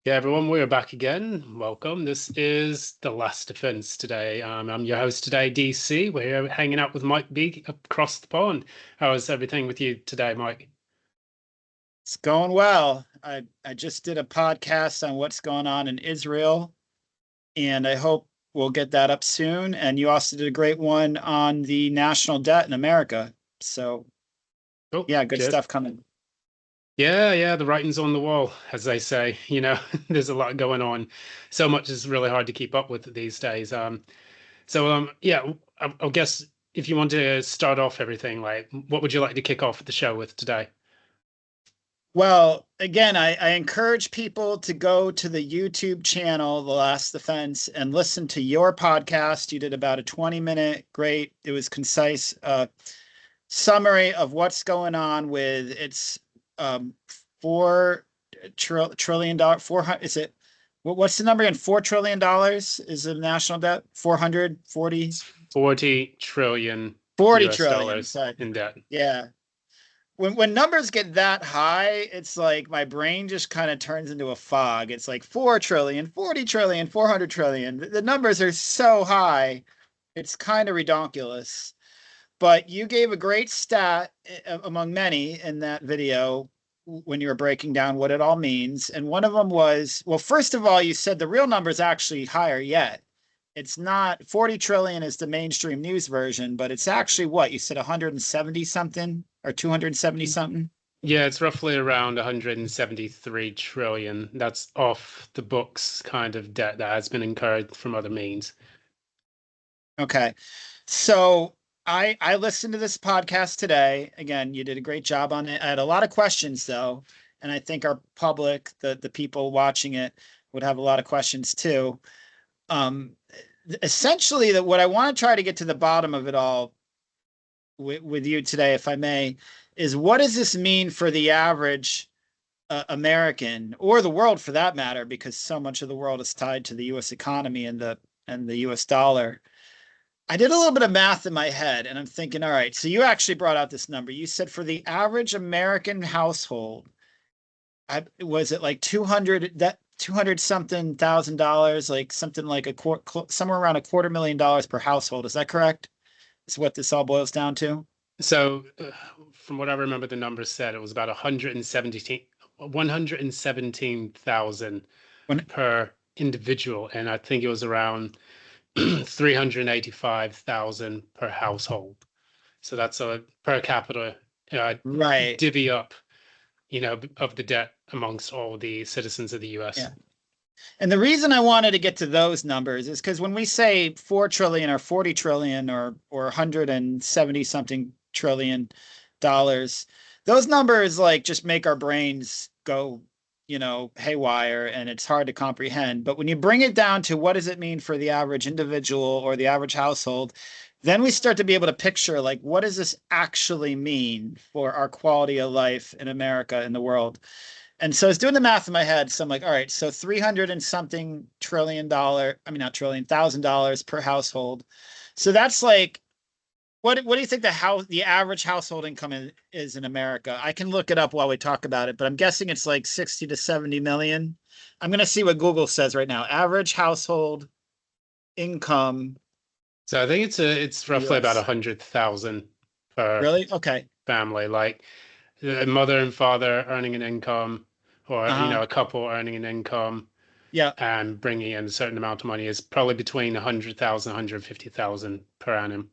Yeah, everyone, we're back again. Welcome. This is The Last Defense today. I'm your host today, DC. We're here hanging out with Mike B across the pond. How is everything with you today, Mike? It's going well. I just did a podcast on what's going on in Israel, and I hope we'll get that up soon. And you also did a great one on the national debt in America. So, Oh, yeah, good cheers. stuff coming. Yeah, the writing's on the wall, as they say. There's a lot going on. So much is really hard to keep up with these days. Yeah, I guess if you want to start off everything, like, what would you like to kick off the show with today? Well, again, I encourage people to go to the YouTube channel, The Last Defense, and listen to your podcast. You did about a 20-minute, great, it was concise summary of what's going on with its um, $4 trillion, 400, is it, what's the number again? $4 trillion is the national debt? 440, It's 40 trillion 40 US trillion. dollars So, in debt. yeah. When numbers get that high, it's like my brain just kind of turns into a fog. It's like 4 trillion, 40 trillion, 400 trillion. The numbers are so high, it's kind of redonkulous. But you gave a great stat among many in that video when you were breaking down what it all means. And one of them was, well, first of all, you said the real number is actually higher yet. It's not 40 trillion is the mainstream news version, but it's actually what you said 170 something or 270 something. Yeah, it's roughly around 173 trillion. That's off the books kind of debt that has been incurred from other means. Okay. So I listened to this podcast today. Again, you did a great job on it. I had a lot of questions though, and I think our public, the people watching it, would have a lot of questions too. Um, Essentially, that what I want to try to get to the bottom of it all with you today, if I may, is what does this mean for the average American or the world for that matter? Because so much of the world is tied to the U.S. economy and the U.S. dollar. I did a little bit of math in my head and I'm thinking, all right, so you actually brought out this number. You said for the average American household, was it like 200 something $1,000, like something like somewhere around $250,000 per household. Is that correct? Is what this all boils down to? So, from what I remember, the numbers said it was about 117,000 When per individual, and I think it was around 385,000 per household. So that's a per capita right. divvy up, of the debt amongst all the citizens of the US. Yeah. And the reason I wanted to get to those numbers is because when we say 4 trillion or 40 trillion or 170 something trillion dollars, those numbers like just make our brains go, haywire and it's hard to comprehend. But when you bring it down to what does it mean for the average individual or the average household, then we start to be able to picture like what does this actually mean for our quality of life in America and the world. And so I was doing the math in my head. So I'm like, all right, so 300 and something $1 trillion, I mean, not trillion, $1,000 per household. So that's like, what do you think the average household income is in America? I can look it up while we talk about it, but I'm guessing it's like 60 to 70 million. I'm going to see what Google says right now. Average household income So I think it's in the roughly about US. 100,000 per Really? Okay. family, like a mother and father earning an income, or Uh-huh. a couple earning an income Yeah. and bringing in a certain amount of money is probably between 100,000, 150,000 per annum.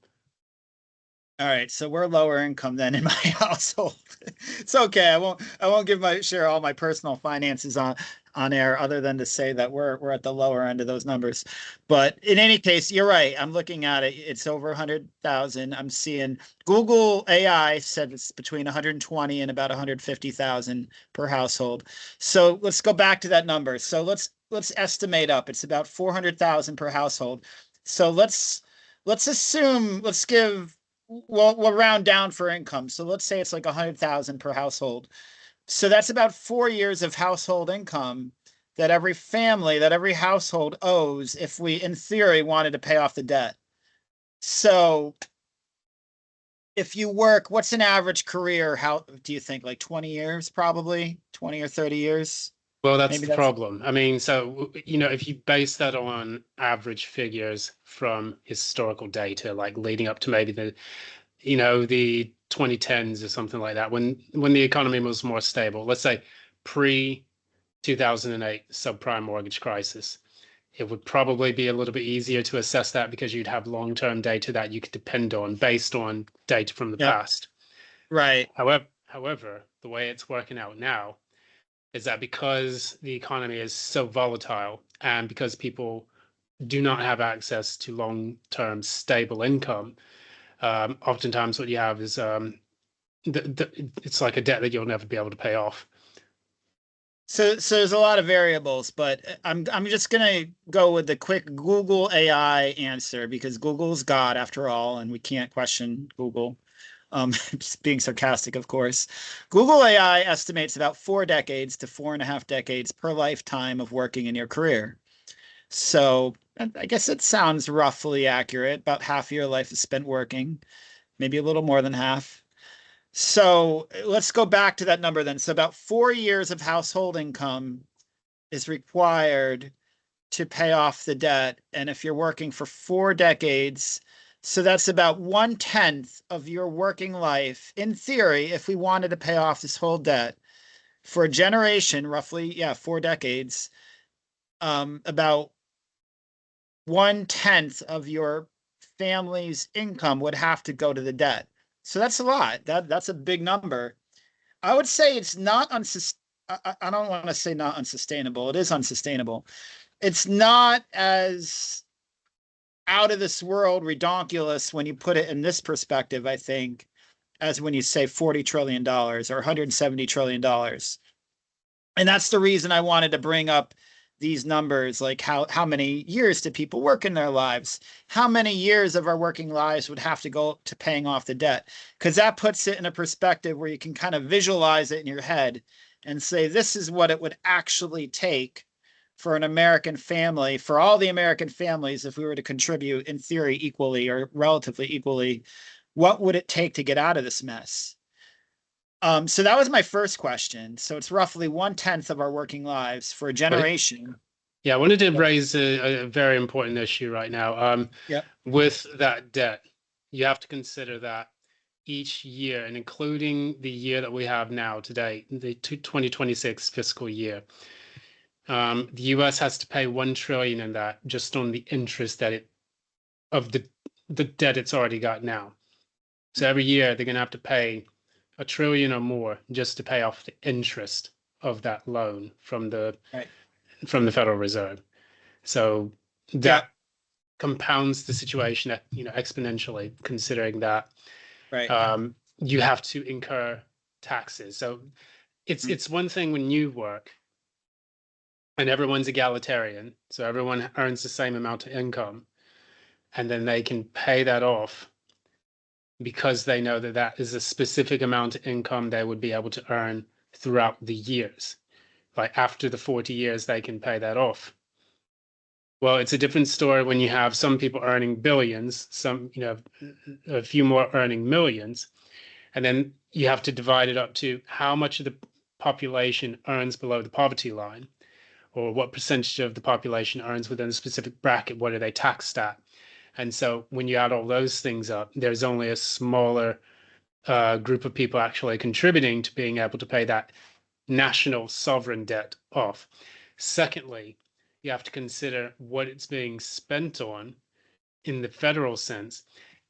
All right, so we're lower income than in my household. It's okay. I won't give my share all my personal finances on air other than to say that we're at the lower end of those numbers. But in any case, you're right. I'm looking at it. It's over 100,000. I'm seeing Google AI said it's between 120 and about 150,000 per household. So let's go back to that number. So let's estimate up. It's about 400,000 per household. So let's assume let's give we'll round down for income. So let's say it's like 100,000 per household. So that's about 4 years of household income that every family, that every household owes if we, in theory, wanted to pay off the debt. So if you work, what's an average career? How do you think? Like 20 years, probably 20 or 30 years? Well, that's Maybe the that's problem. I mean, so, you know, if you base that on average figures from historical data, like leading up to maybe the 2010s or something like that, when the economy was more stable, let's say pre 2008 subprime mortgage crisis, it would probably be a little bit easier to assess that because you'd have long-term data that you could depend on based on data from the yep, past. right. However, the way it's working out now is that because the economy is so volatile and because people do not have access to long-term stable income, oftentimes what you have is it's like a debt that you'll never be able to pay off. So there's a lot of variables, but I'm just gonna go with the quick Google AI answer because Google's God after all, and we can't question Google. Just being sarcastic, of course. Google AI estimates about 4 decades to 4.5 decades per lifetime of working in your career. So I guess it sounds roughly accurate. About half of your life is spent working, maybe a little more than half. So let's go back to that number then. So about 4 years of household income is required to pay off the debt. And if you're working for 4 decades, so that's about 1/10 of your working life, in theory, if we wanted to pay off this whole debt for a generation, roughly, yeah, 4 decades, about 1/10 of your family's income would have to go to the debt. So that's a lot. That's a big number. I would say it's not I don't want to say not unsustainable. It is unsustainable. It's not as out of this world redonkulous when you put it in this perspective, I think, as when you say $40 trillion or $170 trillion. And that's the reason I wanted to bring up these numbers, like how many years do people work in their lives? How many years of our working lives would have to go to paying off the debt? Because that puts it in a perspective where you can kind of visualize it in your head and say, this is what it would actually take for an American family, for all the American families, if we were to contribute in theory equally or relatively equally, what would it take to get out of this mess? So that was my first question. So it's roughly 1/10 of our working lives for a But generation. yeah, I wanted to Yep. raise a very important issue right now. Yep. With that debt, you have to consider that each year, and including the year that we have now today, the 2026 fiscal year, the US has to pay 1 trillion in that just on the interest that it of the debt it's already got now. So every year they're going to have to pay 1 trillion or more just to pay off the interest of that loan Right. from the Federal Reserve. So Yep. that compounds the situation, exponentially, considering that Right. you have to incur taxes. So Mm. it's one thing when you work and everyone's egalitarian, so everyone earns the same amount of income, and then they can pay that off because they know that that is a specific amount of income they would be able to earn throughout the years. Like after the 40 years, they can pay that off. Well, it's a different story when you have some people earning billions, a few more earning millions, and then you have to divide it up to how much of the population earns below the poverty line, or what percentage of the population earns within a specific bracket, what are they taxed at? And so when you add all those things up, there's only a smaller group of people actually contributing to being able to pay that national sovereign debt off. Secondly, you have to consider what it's being spent on in the federal sense,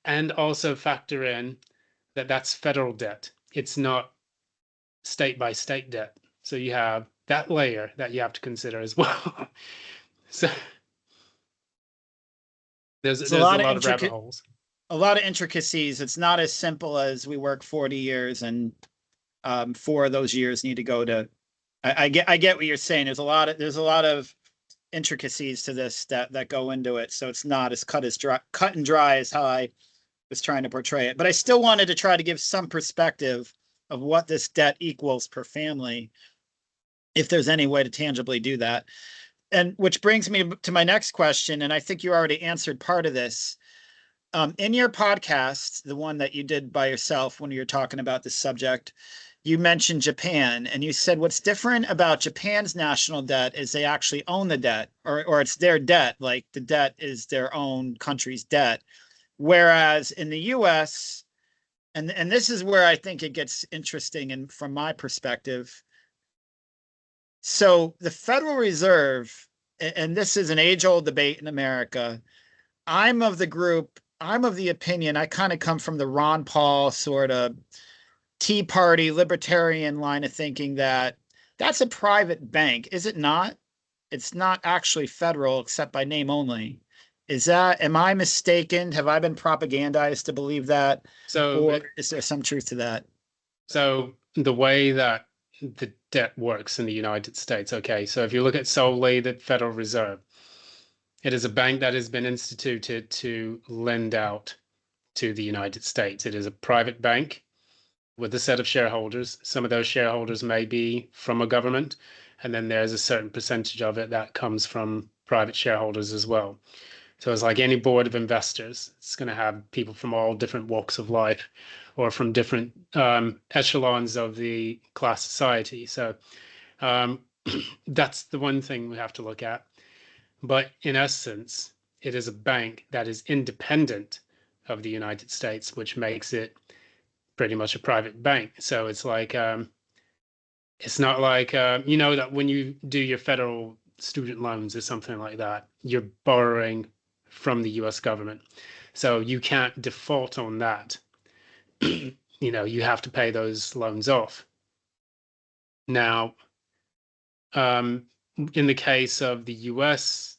and also factor in that that's federal debt. It's not state by state debt. So you have that layer that you have to consider as well. So It's there's a lot of rabbit holes. a lot of intricacies. It's not as simple as we work 40 years and 4 of those years need to go to. I get what you're saying. There's a lot of intricacies to this that go into it. So it's not as cut and dry as how I was trying to portray it. But I still wanted to try to give some perspective of what this debt equals per family, if there's any way to tangibly do that. And which brings me to my next question, and I think you already answered part of this. In your podcast, the one that you did by yourself when you were talking about this subject, you mentioned Japan, and you said what's different about Japan's national debt is they actually own the debt, or it's their debt, like the debt is their own country's debt. Whereas in the US, and this is where I think it gets interesting, and from my perspective, so the Federal Reserve, and this is an age-old debate in America. I'm of the opinion, I kind of come from the Ron Paul sort of Tea Party libertarian line of thinking that that's a private bank, is it not? It's not actually federal except by name only. Am I mistaken? Have I been propagandized to believe that? So, Or is there some truth to that? so the way that the debt works in the United States, okay, so if you look at solely the Federal Reserve, it is a bank that has been instituted to lend out to the United States. It is a private bank with a set of shareholders. Some of those shareholders may be from a government, and then there's a certain percentage of it that comes from private shareholders as well. So it's like any board of investors. It's going to have people from all different walks of life or from different echelons of the class society. So um, that's the one thing we have to look at. But in essence, it is a bank that is independent of the United States, which makes it pretty much a private bank. So it's not like you know that when you do your federal student loans or something like that, you're borrowing from the U.S. government. So you can't default on that. You know, you have to pay those loans off. Now, um, in the case of the U.S.,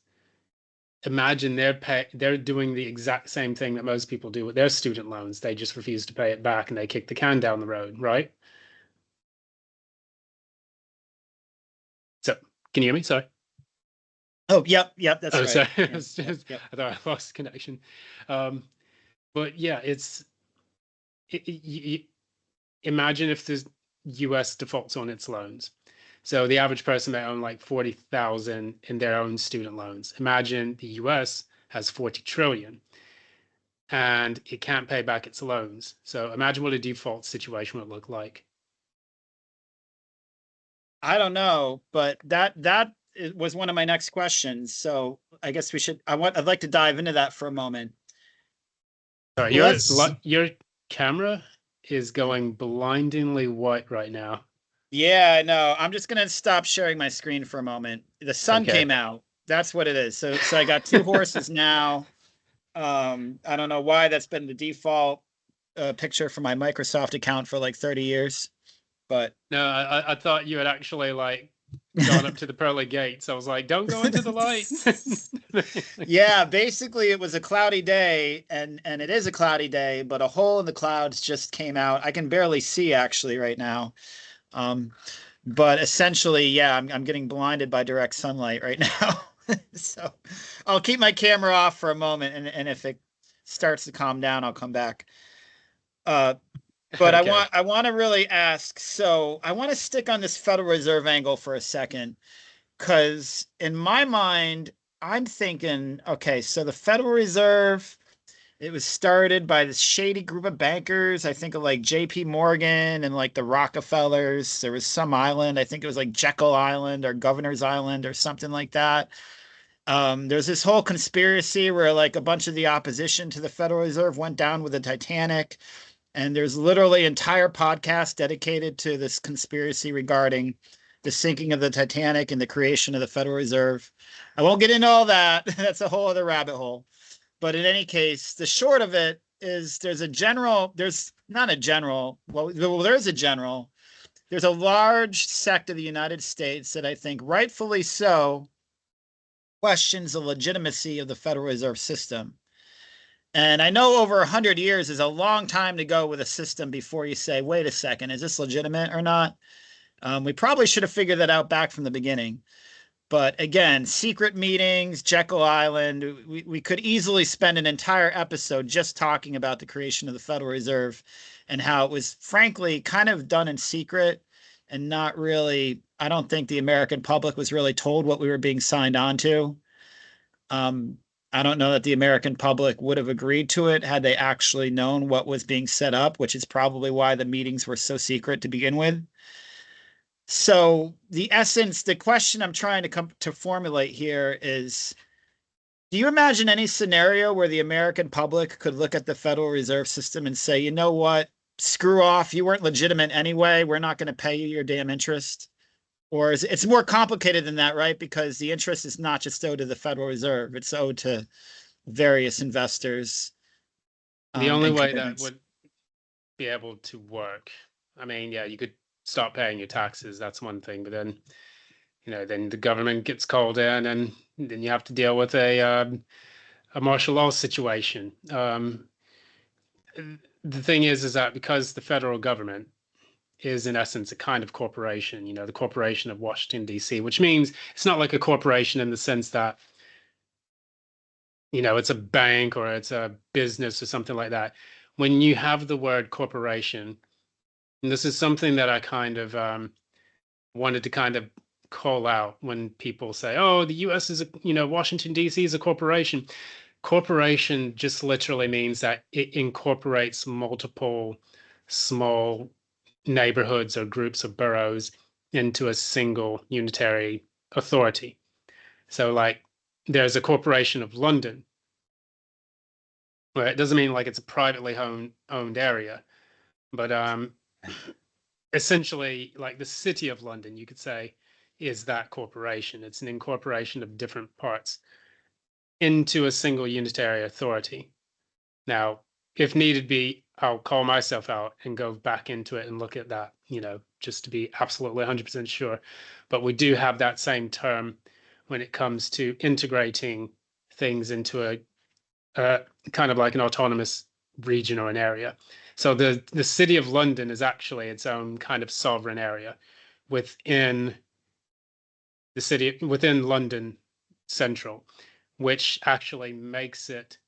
imagine they're doing the exact same thing that most people do with their student loans. They just refuse to pay it back and they kick the can down the road, right? So, can you hear me? Sorry. Oh, yep, that's Oh, right. sorry. I Yeah, was yep, just, yep. I thought I lost connection. Um, but yeah, imagine if the US defaults on its loans. So the average person may own like 40,000 in their own student loans. Imagine the US has 40 trillion and it can't pay back its loans. So imagine what a default situation would look like. I don't know, but was one of my next questions. So I guess I'd like to dive into that for a moment. Sorry, Let's your camera is going blindingly white right now. Yeah, I know. I'm just gonna stop sharing my screen for a moment. The sun Okay. came out. That's what it is. So I got two horses now. I don't know why that's been the default picture for my Microsoft account for like 30 years, but No, I thought you had actually like gone up to the pearly gates. I was like, don't go into the light. yeah, basically it was a cloudy day, and it is a cloudy day, but a hole in the clouds just came out. I can barely see actually right now. Um, but essentially, yeah, I'm getting blinded by direct sunlight right now. So I'll keep my camera off for a moment, and if it starts to calm down, I'll come back. Uh, but Okay. I want to really ask. So I want to stick on this Federal Reserve angle for a second, because in my mind, I'm thinking, okay, so the Federal Reserve, it was started by this shady group of bankers. I think of like J.P. Morgan and like the Rockefellers. There was some island. I think it was like Jekyll Island or Governor's Island or something like that. There's this whole conspiracy where like a bunch of the opposition to the Federal Reserve went down with the Titanic. And there's literally entire podcasts dedicated to this conspiracy regarding the sinking of the Titanic and the creation of the Federal Reserve. I won't get into all that. That's a whole other rabbit hole. But in any case, the short of it is there's not a general, there's a general, there's a large sect of the United States that I think rightfully so questions the legitimacy of the Federal Reserve System. And I know over 100 years is a long time to go with a system before you say, wait a second, is this legitimate or not? We probably should have figured that out back from the beginning. But again, secret meetings, Jekyll Island, we could easily spend an entire episode just talking about the creation of the Federal Reserve and how it was, frankly, kind of done in secret and not really, I don't think the American public was really told what we were being signed on to. Um, I don't know that the American public would have agreed to it had they actually known what was being set up, which is probably why the meetings were so secret to begin with. So the question I'm trying to come to formulate here is, do you imagine any scenario where the American public could look at the Federal Reserve System and say, you know what, screw off, you weren't legitimate anyway, we're not going to pay you your damn interest? Or is it's more complicated than that, right? Because the interest is not just owed to the Federal Reserve, it's owed to various investors The only and way that commitments. would be able to work, I mean, yeah, you could start paying your taxes. That's one thing, but then then the government gets called in, and then you have to deal with a martial law situation. The thing is that because the federal government is in essence a kind of corporation, the corporation of Washington, D.C., which means it's not like a corporation in the sense that, it's a bank or it's a business or something like that. When you have the word corporation, and this is something that I kind of wanted to kind of call out when people say, oh, the US is Washington, D.C. is a corporation. Corporation just literally means that it incorporates multiple small neighborhoods or groups of boroughs into a single unitary authority. So, like, there's a corporation of London, where it doesn't mean like it's a privately owned area, but essentially, like the city of London, you could say, is that corporation. It's an incorporation of different parts into a single unitary authority. Now, if needed be, I'll call myself out and go back into it and look at that, just to be absolutely 100% sure. But we do have that same term when it comes to integrating things into a kind of like an autonomous region or an area. So the city of London is actually its own kind of sovereign area within within London Central, which actually makes it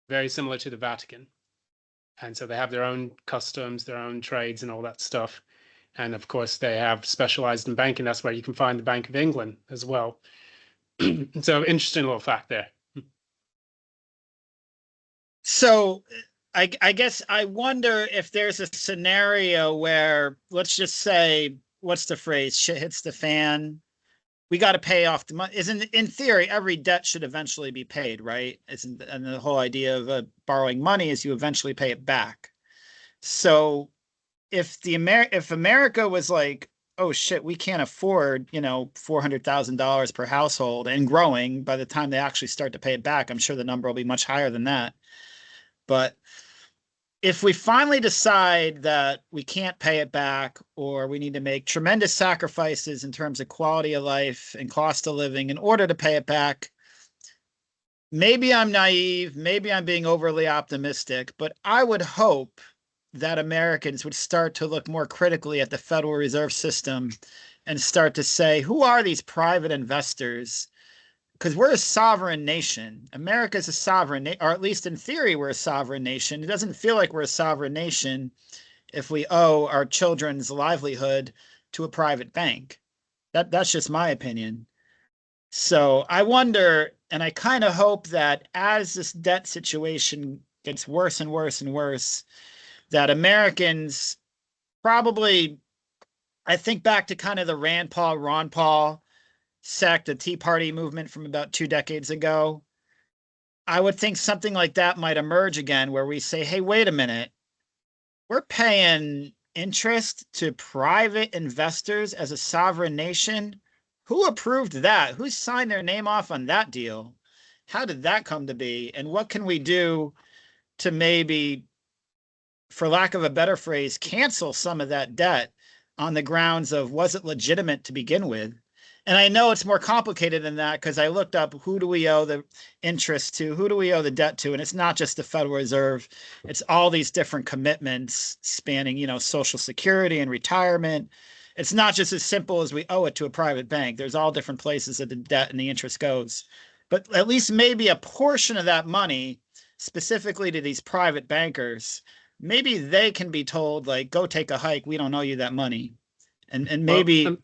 very similar to the Vatican. And so they have their own customs, their own trades, and all that stuff. And of course, they have specialized in banking. That's where you can find the Bank of England as well. So interesting little fact there. So I guess I wonder if there's a scenario where, let's just say, what's the phrase? Shit hits the fan. We got to pay off the money. Isn't in theory every debt should eventually be paid, right? Isn't and the whole idea of borrowing money is you eventually pay it back. So if America was like, oh shit, we can't afford, $400,000 per household and growing by the time they actually start to pay it back, I'm sure the number will be much higher than that. But if we finally decide that we can't pay it back or we need to make tremendous sacrifices in terms of quality of life and cost of living in order to pay it back, maybe I'm naive, maybe I'm being overly optimistic, but I would hope that Americans would start to look more critically at the Federal Reserve System and start to say, who are these private investors? Because we're a sovereign nation. America's a sovereign, or at least in theory, we're a sovereign nation. It doesn't feel like we're a sovereign nation if we owe our children's livelihood to a private bank. That's just my opinion. So I wonder, and I kind of hope that as this debt situation gets worse and worse and worse, that Americans probably, I think back to kind of the Rand Paul, Ron Paul sect, the Tea Party movement from about 2 decades ago. I would think something like that might emerge again, where we say, hey, wait a minute, we're paying interest to private investors as a sovereign nation. Who approved that? Who signed their name off on that deal? How did that come to be? And what can we do to maybe, for lack of a better phrase, cancel some of that debt on the grounds of, was it legitimate to begin with? And I know it's more complicated than that because I looked up, who do we owe the interest to? Who do we owe the debt to? And it's not just the Federal Reserve. It's all these different commitments spanning, Social Security and retirement. It's not just as simple as we owe it to a private bank. There's all different places that the debt and the interest goes. But at least maybe a portion of that money, specifically to these private bankers, maybe they can be told, like, go take a hike. We don't owe you that money. And Well, maybe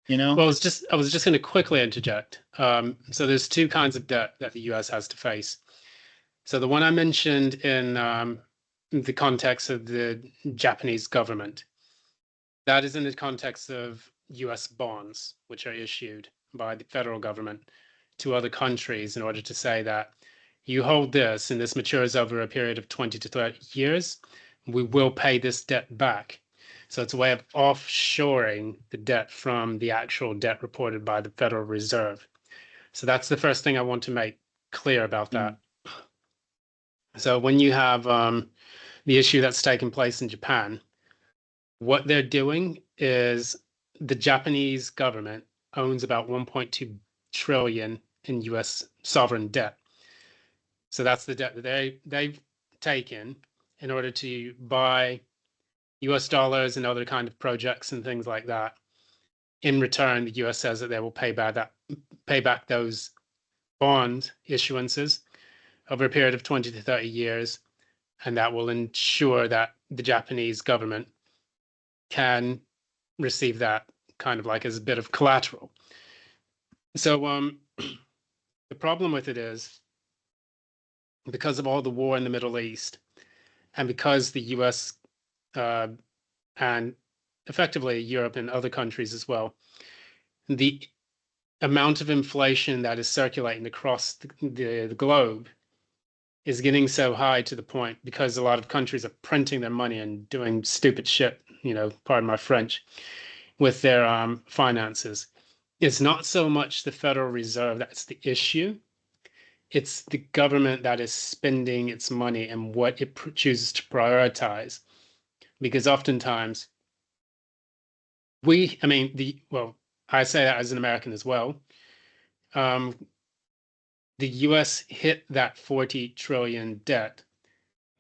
you know? Well, I was just going to quickly interject. So there's two kinds of debt that the US has to face. So the one I mentioned in the context of the Japanese government, that is in the context of US bonds, which are issued by the federal government to other countries in order to say that you hold this and this matures over a period of 20 to 30 years, we will pay this debt back. So it's a way of offshoring the debt from the actual debt reported by the Federal Reserve. So that's the first thing I want to make clear about Mm. that. So when you have the issue that's taking place in Japan, what they're doing is the Japanese government owns about 1.2 trillion in US sovereign debt. So that's the debt that they've taken in order to buy US dollars and other kind of projects and things like that. In return, the US says that they will pay back those bond issuances over a period of 20 to 30 years, and that will ensure that the Japanese government can receive that kind of like as a bit of collateral. So the problem with it is because of all the war in the Middle East and because the US uh, and effectively Europe and other countries as well, the amount of inflation that is circulating across the globe is getting so high to the point because a lot of countries are printing their money and doing stupid shit, pardon my French, with their finances. It's not so much the Federal Reserve that's the issue. It's the government that is spending its money and what it chooses to prioritize. Because oftentimes I mean, well, I say that as an American as well. Um, the US hit that 40 trillion debt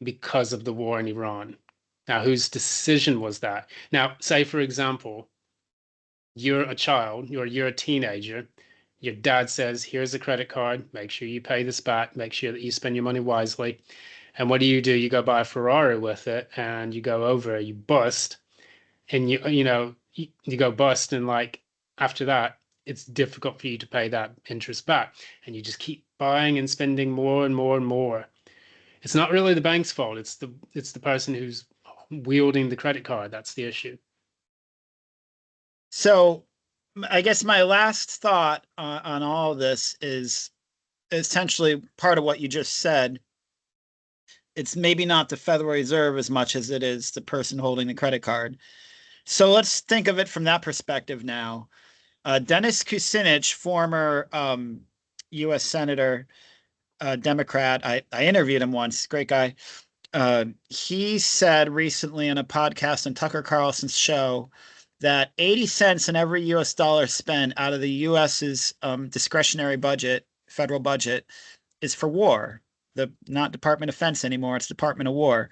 because of the war in Iran. Now, whose decision was that? Now, say, for example, you're a child, you're a teenager. Your dad says, here's a credit card. Make sure you pay this back. Make sure that you spend your money wisely. And what do? You go buy a Ferrari with it and you go over, you bust, and you go bust. And like after that, it's difficult for you to pay that interest back. And you just keep buying and spending more and more and more. It's not really the bank's fault. It's the person who's wielding the credit card. That's the issue. So I guess my last thought on all of this is essentially part of what you just said. It's maybe not the Federal Reserve as much as it is the person holding the credit card. So let's think of it from that perspective now. Dennis Kucinich, former U.S. Senator, Democrat, I interviewed him once, great guy. He said recently in a podcast on Tucker Carlson's show that 80 cents in every US dollar spent out of the US's discretionary budget, federal budget, is for war. The not Department of Defense anymore, it's Department of War.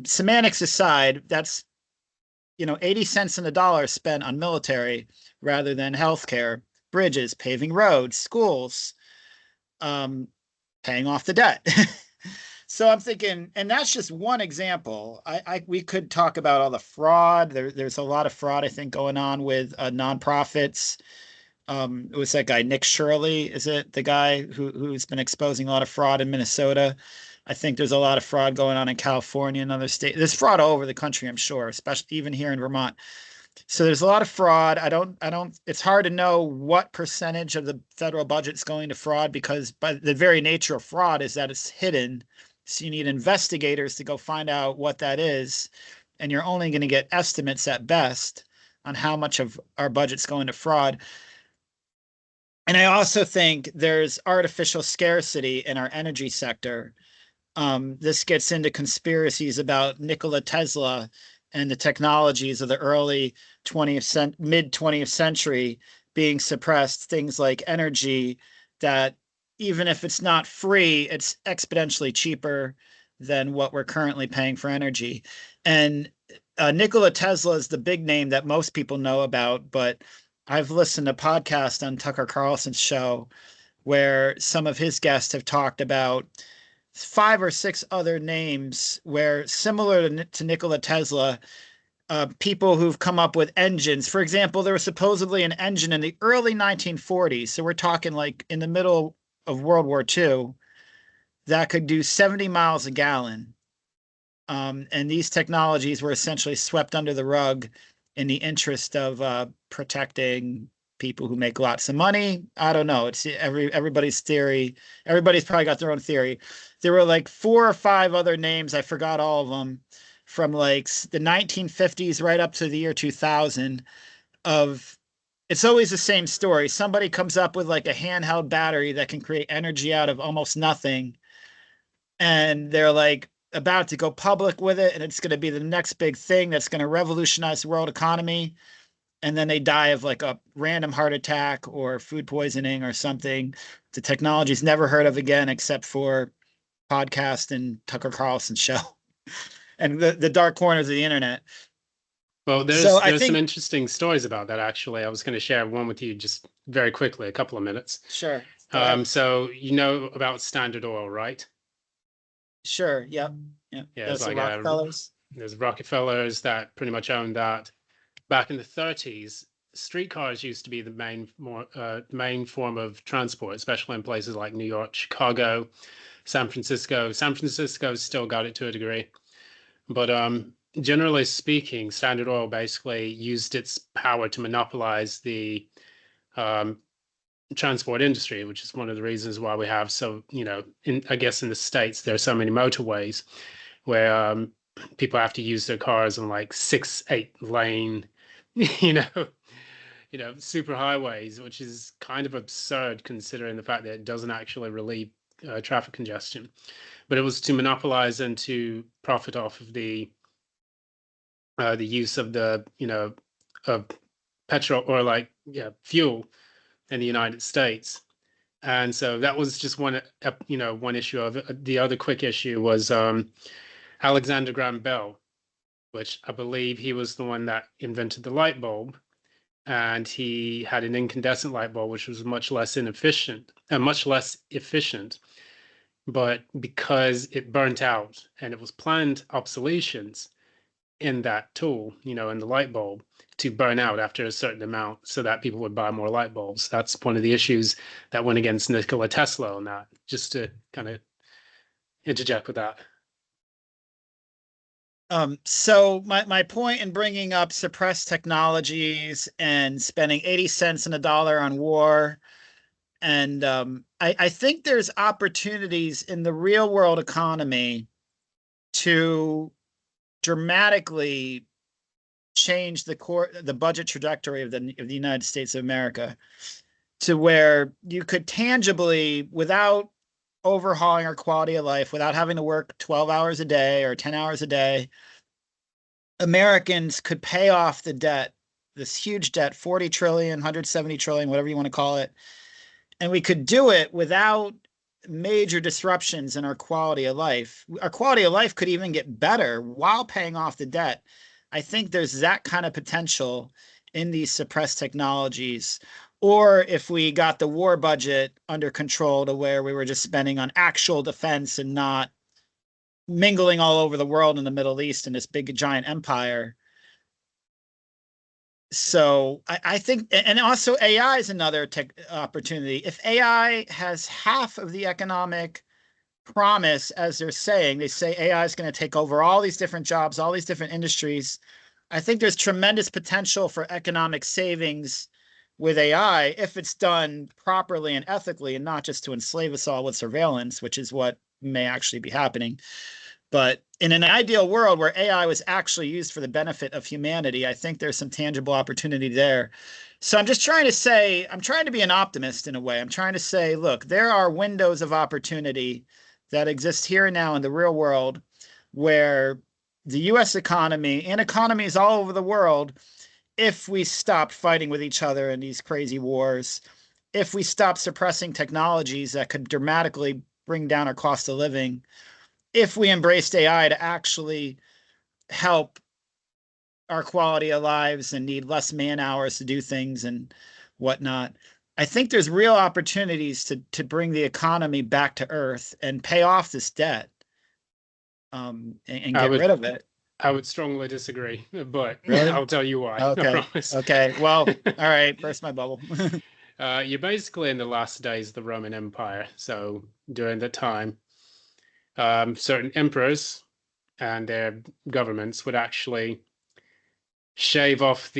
Semantics aside, that's 80 cents in the dollar spent on military rather than healthcare, bridges, paving roads, schools, um, paying off the debt. So I'm thinking, and that's just one example. We could talk about all the fraud. There's a lot of fraud, I think, going on with nonprofits. It was that guy Nick Shirley, is it the guy who's been exposing a lot of fraud in Minnesota? I think there's a lot of fraud going on in California and other states. There's fraud all over the country, I'm sure, especially even here in Vermont. So there's a lot of fraud. It's hard to know what percentage of the federal budget's going to fraud because by the very nature of fraud is that it's hidden. So you need investigators to go find out what that is. And you're only going to get estimates at best on how much of our budget's going to fraud. And I also think there's artificial scarcity in our energy sector. This gets into conspiracies about Nikola Tesla and the technologies of the mid 20th century being suppressed, things like energy that even if it's not free, it's exponentially cheaper than what we're currently paying for energy. And Nikola Tesla is the big name that most people know about, but I've listened to podcasts on Tucker Carlson's show where some of his guests have talked about 5 or 6 other names where similar to Nikola Tesla, people who've come up with engines. For example, there was supposedly an engine in the early 1940s. So we're talking like in the middle of World War II that could do 70 miles a gallon. And these technologies were essentially swept under the rug in the interest of protecting people who make lots of money. I don't know. It's everybody's theory. Everybody's probably got their own theory. There were like 4 or 5 other names. I forgot all of them from like the 1950s right up to the year 2000 of it's always the same story. Somebody comes up with like a handheld battery that can create energy out of almost nothing. And they're like about to go public with it. And it's going to be the next big thing that's going to revolutionize the world economy. And then they die of like a random heart attack or food poisoning or something. The technology's never heard of again, except for podcast and Tucker Carlson show and the dark corners of the internet. Well, So I there's some think, interesting stories about that actually. I was going to share one with you just very quickly, a couple of minutes. sure, go ahead. So you know about Standard Oil, right? Sure. Yep. Yep. Yeah, it's Those are like Rockefellers. there's Rockefellers that pretty much owned that. Back in the 30s, streetcars used to be the main form of transport, especially in places like New York, Chicago, San Francisco. San Francisco's still got it to a degree, but generally speaking, Standard Oil basically used its power to monopolize the um, transport industry, which is one of the reasons why we have so, I guess in the States, there are so many motorways where people have to use their cars on like 6, 8 lane, you know, super highways, which is kind of absurd considering the fact that it doesn't actually relieve traffic congestion. But it was to monopolize and to profit off of the use of of petrol or like fuel in the United States. And so that was just one issue of it. The other quick issue was Alexander Graham Bell, which I believe he was the one that invented the light bulb. And he had an incandescent light bulb, which was much less efficient. But because it burnt out and it was planned obsolescence in that tool, in the light bulb, to burn out after a certain amount so that people would buy more light bulbs. That's one of the issues that went against Nikola Tesla on that, just to kind of interject with that. So my point in bringing up suppressed technologies and spending 80 cents in a dollar on war, and I think there's opportunities in the real world economy to dramatically change the budget trajectory of the United States of America to where you could tangibly, without overhauling our quality of life, without having to work 12 hours a day or 10 hours a day, Americans could pay off the debt, this huge debt, 40 trillion, 170 trillion, whatever you want to call it. And we could do it without major disruptions in our quality of life. Our quality of life could even get better while paying off the debt. I think there's that kind of potential in these suppressed technologies. Or if we got the war budget under control to where we were just spending on actual defense and not mingling all over the world in the Middle East in this big giant empire. So I think, and also AI is another tech opportunity. If AI has half of the economic promise, as they're saying, they say AI is going to take over all these different jobs, all these different industries. I think there's tremendous potential for economic savings with AI if it's done properly and ethically and not just to enslave us all with surveillance, which is what may actually be happening. But in an ideal world where AI was actually used for the benefit of humanity, I think there's some tangible opportunity there. So I'm just trying to say, I'm trying to be an optimist in a way. I'm trying to say, look, there are windows of opportunity that exist here and now in the real world where the US economy and economies all over the world, if we stop fighting with each other in these crazy wars, if we stop suppressing technologies that could dramatically bring down our cost of living, if we embraced AI to actually help our quality of lives and need less man hours to do things and whatnot, I think there's real opportunities to bring the economy back to earth and pay off this debt and I get would rid of it. I would strongly disagree, but Really? I'll tell you why, I Okay. promise. Okay. Well, all right. Burst my bubble. You're basically in the last days of the Roman Empire. So during that time, certain emperors and their governments would actually shave off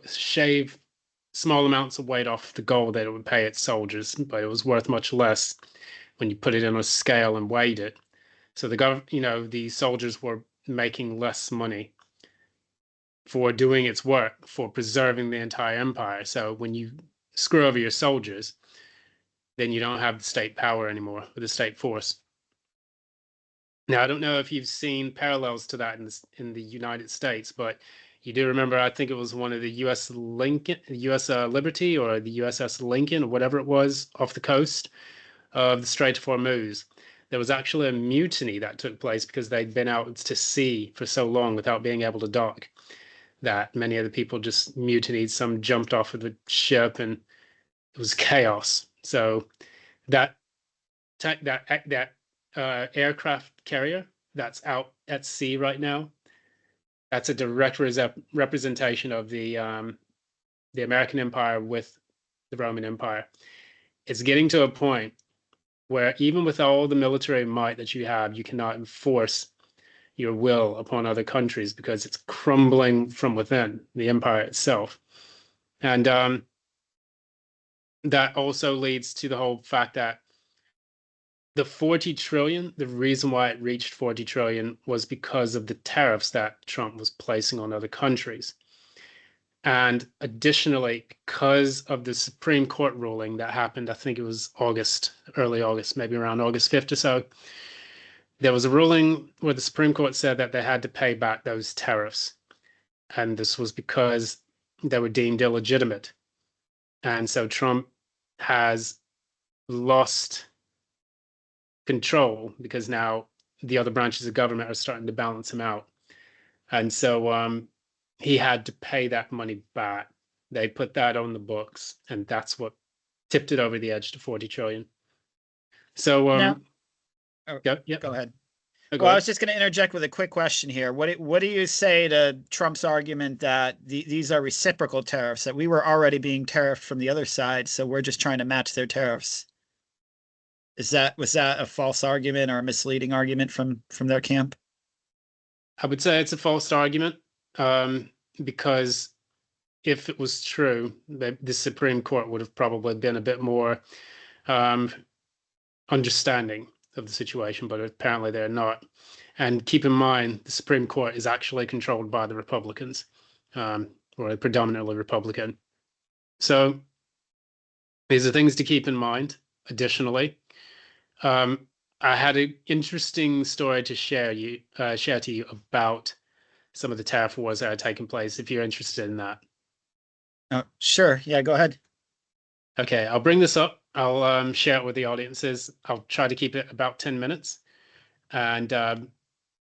shave small amounts of weight off the gold that it would pay its soldiers, but it was worth much less when you put it in a scale and weighed it. So the soldiers were making less money for doing its work, for preserving the entire empire. So when you screw over your soldiers, then you don't have the state power anymore or the state force. Now, I don't know if you've seen parallels to that in the United States, but you do remember, I think it was one of the U.S. Lincoln, U.S. Liberty, or the USS Lincoln, or whatever it was, off the coast of the Strait of Hormuz. There was actually a mutiny that took place because they'd been out to sea for so long without being able to dock that many of the people just mutinied. Some jumped off of the ship, and it was chaos. So that aircraft carrier that's out at sea right now, that's a direct representation of the American Empire with the Roman Empire. It's getting to a point where even with all the military might that you have, you cannot enforce your will upon other countries because it's crumbling from within the empire itself. And that also leads to the whole fact that the 40 trillion, the reason why it reached 40 trillion was because of the tariffs that Trump was placing on other countries. And additionally, because of the Supreme Court ruling that happened, I think it was August, early August, maybe around August 5th or so, there was a ruling where the Supreme Court said that they had to pay back those tariffs. And this was because they were deemed illegitimate. And so Trump has lost control because now the other branches of government are starting to balance him out. And so he had to pay that money back. They put that on the books, and that's what tipped it over the edge to 40 trillion. So Now, oh, yeah, go ahead. go Well, I ahead. was just going to interject with a quick question here. What do you say to Trump's argument that these are reciprocal tariffs, that we were already being tariffed from the other side, so we're just trying to match their tariffs? Was that a false argument or a misleading argument from their camp? I would say it's a false argument um, because if it was true, the Supreme Court would have probably been a bit more um, understanding of the situation, but apparently they're not. And keep in mind, the Supreme Court is actually controlled by the Republicans, or predominantly Republican. So these are things to keep in mind. Additionally, um, I had an interesting story to share to you about some of the tariff wars that are taking place. If you're interested in that, Oh, sure. Yeah, go ahead. okay, I'll bring this up. I'll share it with the audiences. I'll try to keep it about 10 minutes and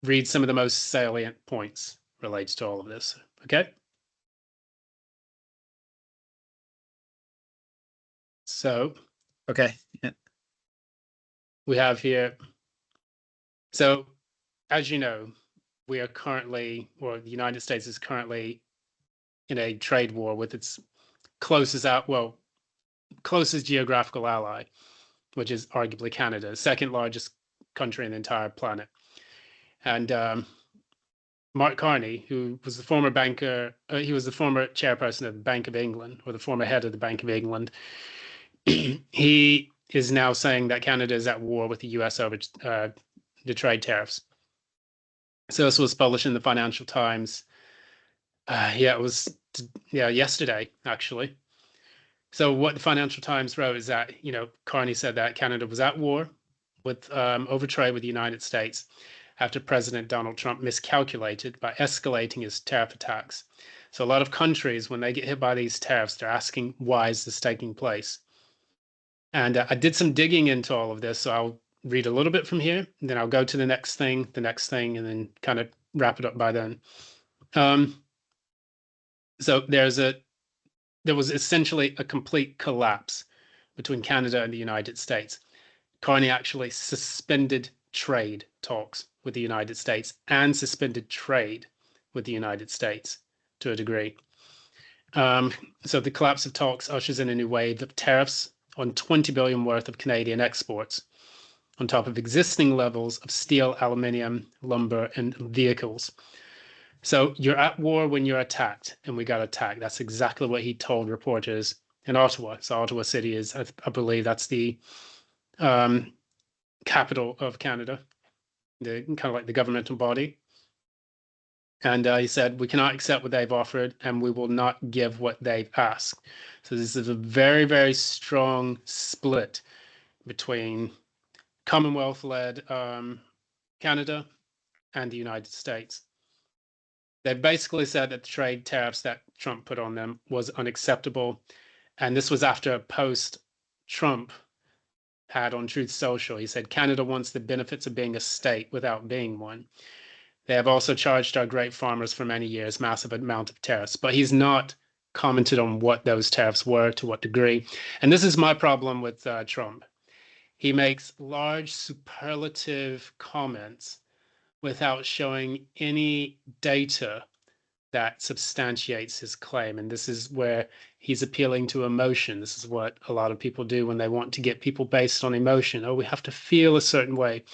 read some of the most salient points related to all of this. Okay. So Okay. Yeah. we have here. So, as you know, we are currently, or the United States is currently in a trade war with its closest geographical ally, which is arguably Canada, second largest country in the entire planet. And Mark Carney, who was the former banker, he was the former chairperson of the Bank of England, or the former head of the Bank of England. He is now saying that Canada is at war with the US over the trade tariffs. So this was published in the Financial Times. Yeah, it was yesterday actually. So what the Financial Times wrote is that Carney said that Canada was at war with over trade with the United States after President Donald Trump miscalculated by escalating his tariff attacks. So a lot of countries, when they get hit by these tariffs, they're asking, why is this taking place? And I did some digging into all of this, so I'll read a little bit from here, and then I'll go to the next thing, and then kind of wrap it up by then. So there was essentially a complete collapse between Canada and the United States. Carney actually suspended trade talks with the United States and suspended trade with the United States to a degree. So the collapse of talks ushers in a new wave of tariffs on 20 billion worth of Canadian exports, on top of existing levels of steel, aluminium, lumber, and vehicles. So you're at war when you're attacked, and we got attacked. That's exactly what he told reporters in Ottawa. So Ottawa City is, I believe, that's the capital of Canada, the kind of like the governmental body. And he said, we cannot accept what they've offered, and we will not give what they've asked. So this is a very, very strong split between Commonwealth-led Canada and the United States. They've basically said that the trade tariffs that Trump put on them was unacceptable. And this was after a post Trump had on Truth Social. He said, Canada wants the benefits of being a state without being one. They have also charged our great farmers for many years massive amount of tariffs, but he's not commented on what those tariffs were, to what degree. And this is my problem with Trump. He makes large superlative comments without showing any data that substantiates his claim. And this is where he's appealing to emotion. This is what a lot of people do when they want to get people based on emotion. Oh, we have to feel a certain way.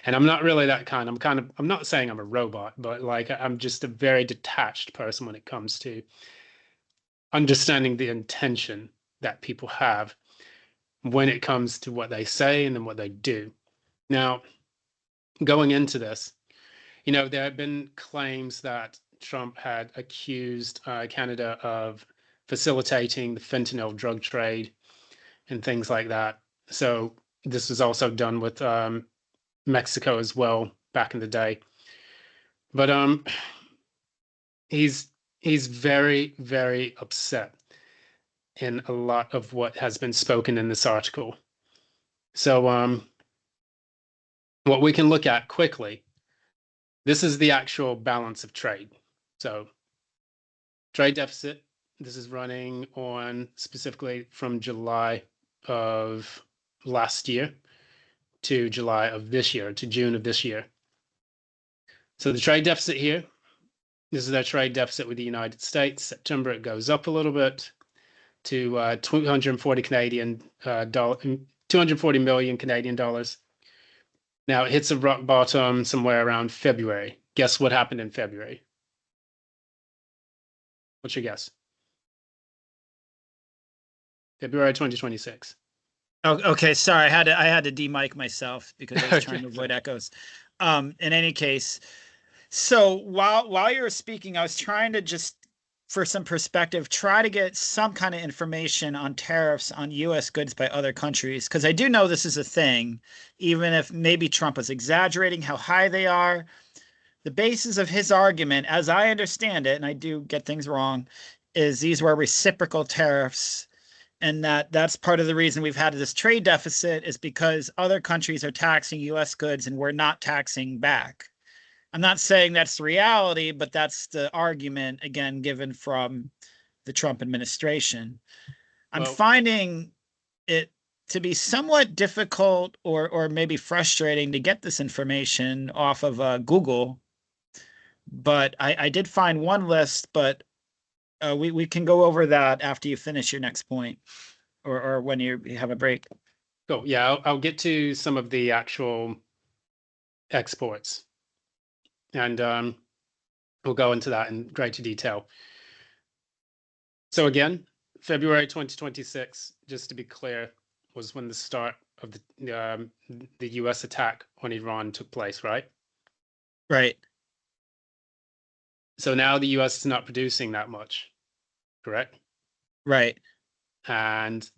And I'm not really that kind. I'm not saying I'm a robot, but like I'm just a very detached person when it comes to understanding the intention that people have when it comes to what they say and then what they do. Now, going into this, there have been claims that Trump had accused Canada of facilitating the fentanyl drug trade and things like that. So this was also done with Mexico as well back in the day. But he's very, very upset in a lot of what has been spoken in this article. So what we can look at quickly, this is the actual balance of trade. So trade deficit, this is running on specifically from July of last year to July of this year, to June of this year. So the trade deficit here, this is our trade deficit with the United States. September, it goes up a little bit to 240 240 million Canadian dollars. Now it hits a rock bottom somewhere around February. Guess what happened in February? What's your guess? February 2026. Oh, okay. Sorry, I had to demic myself because I was trying Okay. to avoid echoes. In any case, so while you were speaking, I was trying to just, for some perspective, try to get some kind of information on tariffs on U.S. goods by other countries, because I do know this is a thing, even if maybe Trump is exaggerating how high they are. The basis of his argument, as I understand it, and I do get things wrong, is these were reciprocal tariffs, and that's part of the reason we've had this trade deficit is because other countries are taxing U.S. goods and we're not taxing back. I'm not saying that's the reality, but that's the argument, again, given from the Trump administration. I'm Well, finding it to be somewhat difficult or maybe frustrating to get this information off of Google, but I did find one list, but we can go over that after you finish your next point or when you have a break. cool. Yeah, I'll get to some of the actual exports, and we'll go into that in greater detail. So again, February 2026, just to be clear, was when the start of the U.S. attack on Iran took place, right? Right. So now the U.S. is not producing that much, correct? Right. And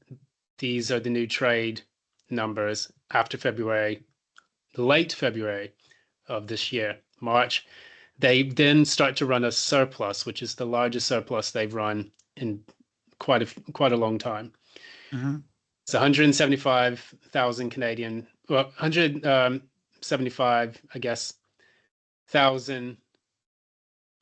these are the new trade numbers after February, late February of this year, March. They then start to run a surplus, which is the largest surplus they've run in quite a long time. Mm-hmm. It's 175,000 Canadian, well, 175, I guess, thousand,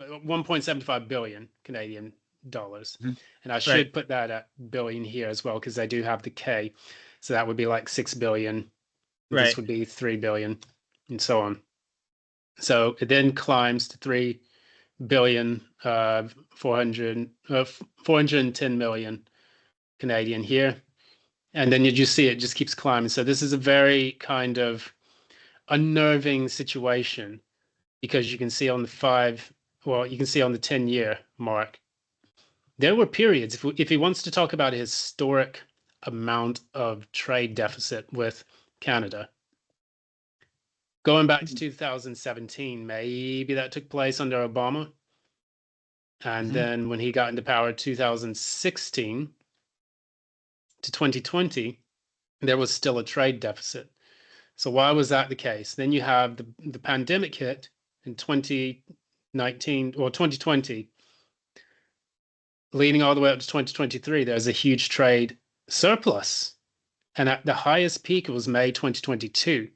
1.75 billion Canadian dollars. Mm-hmm. And I Right. should put that at billion here as well, because I do have the K. So that would be like 6 billion. This Right. would be 3 billion, and so on. So it then climbs to 3 billion, 410 million Canadian here. And then you just see it just keeps climbing. So this is a very kind of unnerving situation because you can see on the you can see on the 10-year mark, there were periods, if he wants to talk about a historic amount of trade deficit with Canada, going back to 2017, maybe that took place under Obama. And Mhm. then when he got into power, 2016 to 2020, there was still a trade deficit. So why was that the case? Then you have the pandemic hit in 2019 or 2020, leading all the way up to 2023. There's a huge trade surplus, and at the highest peak it was May 2022.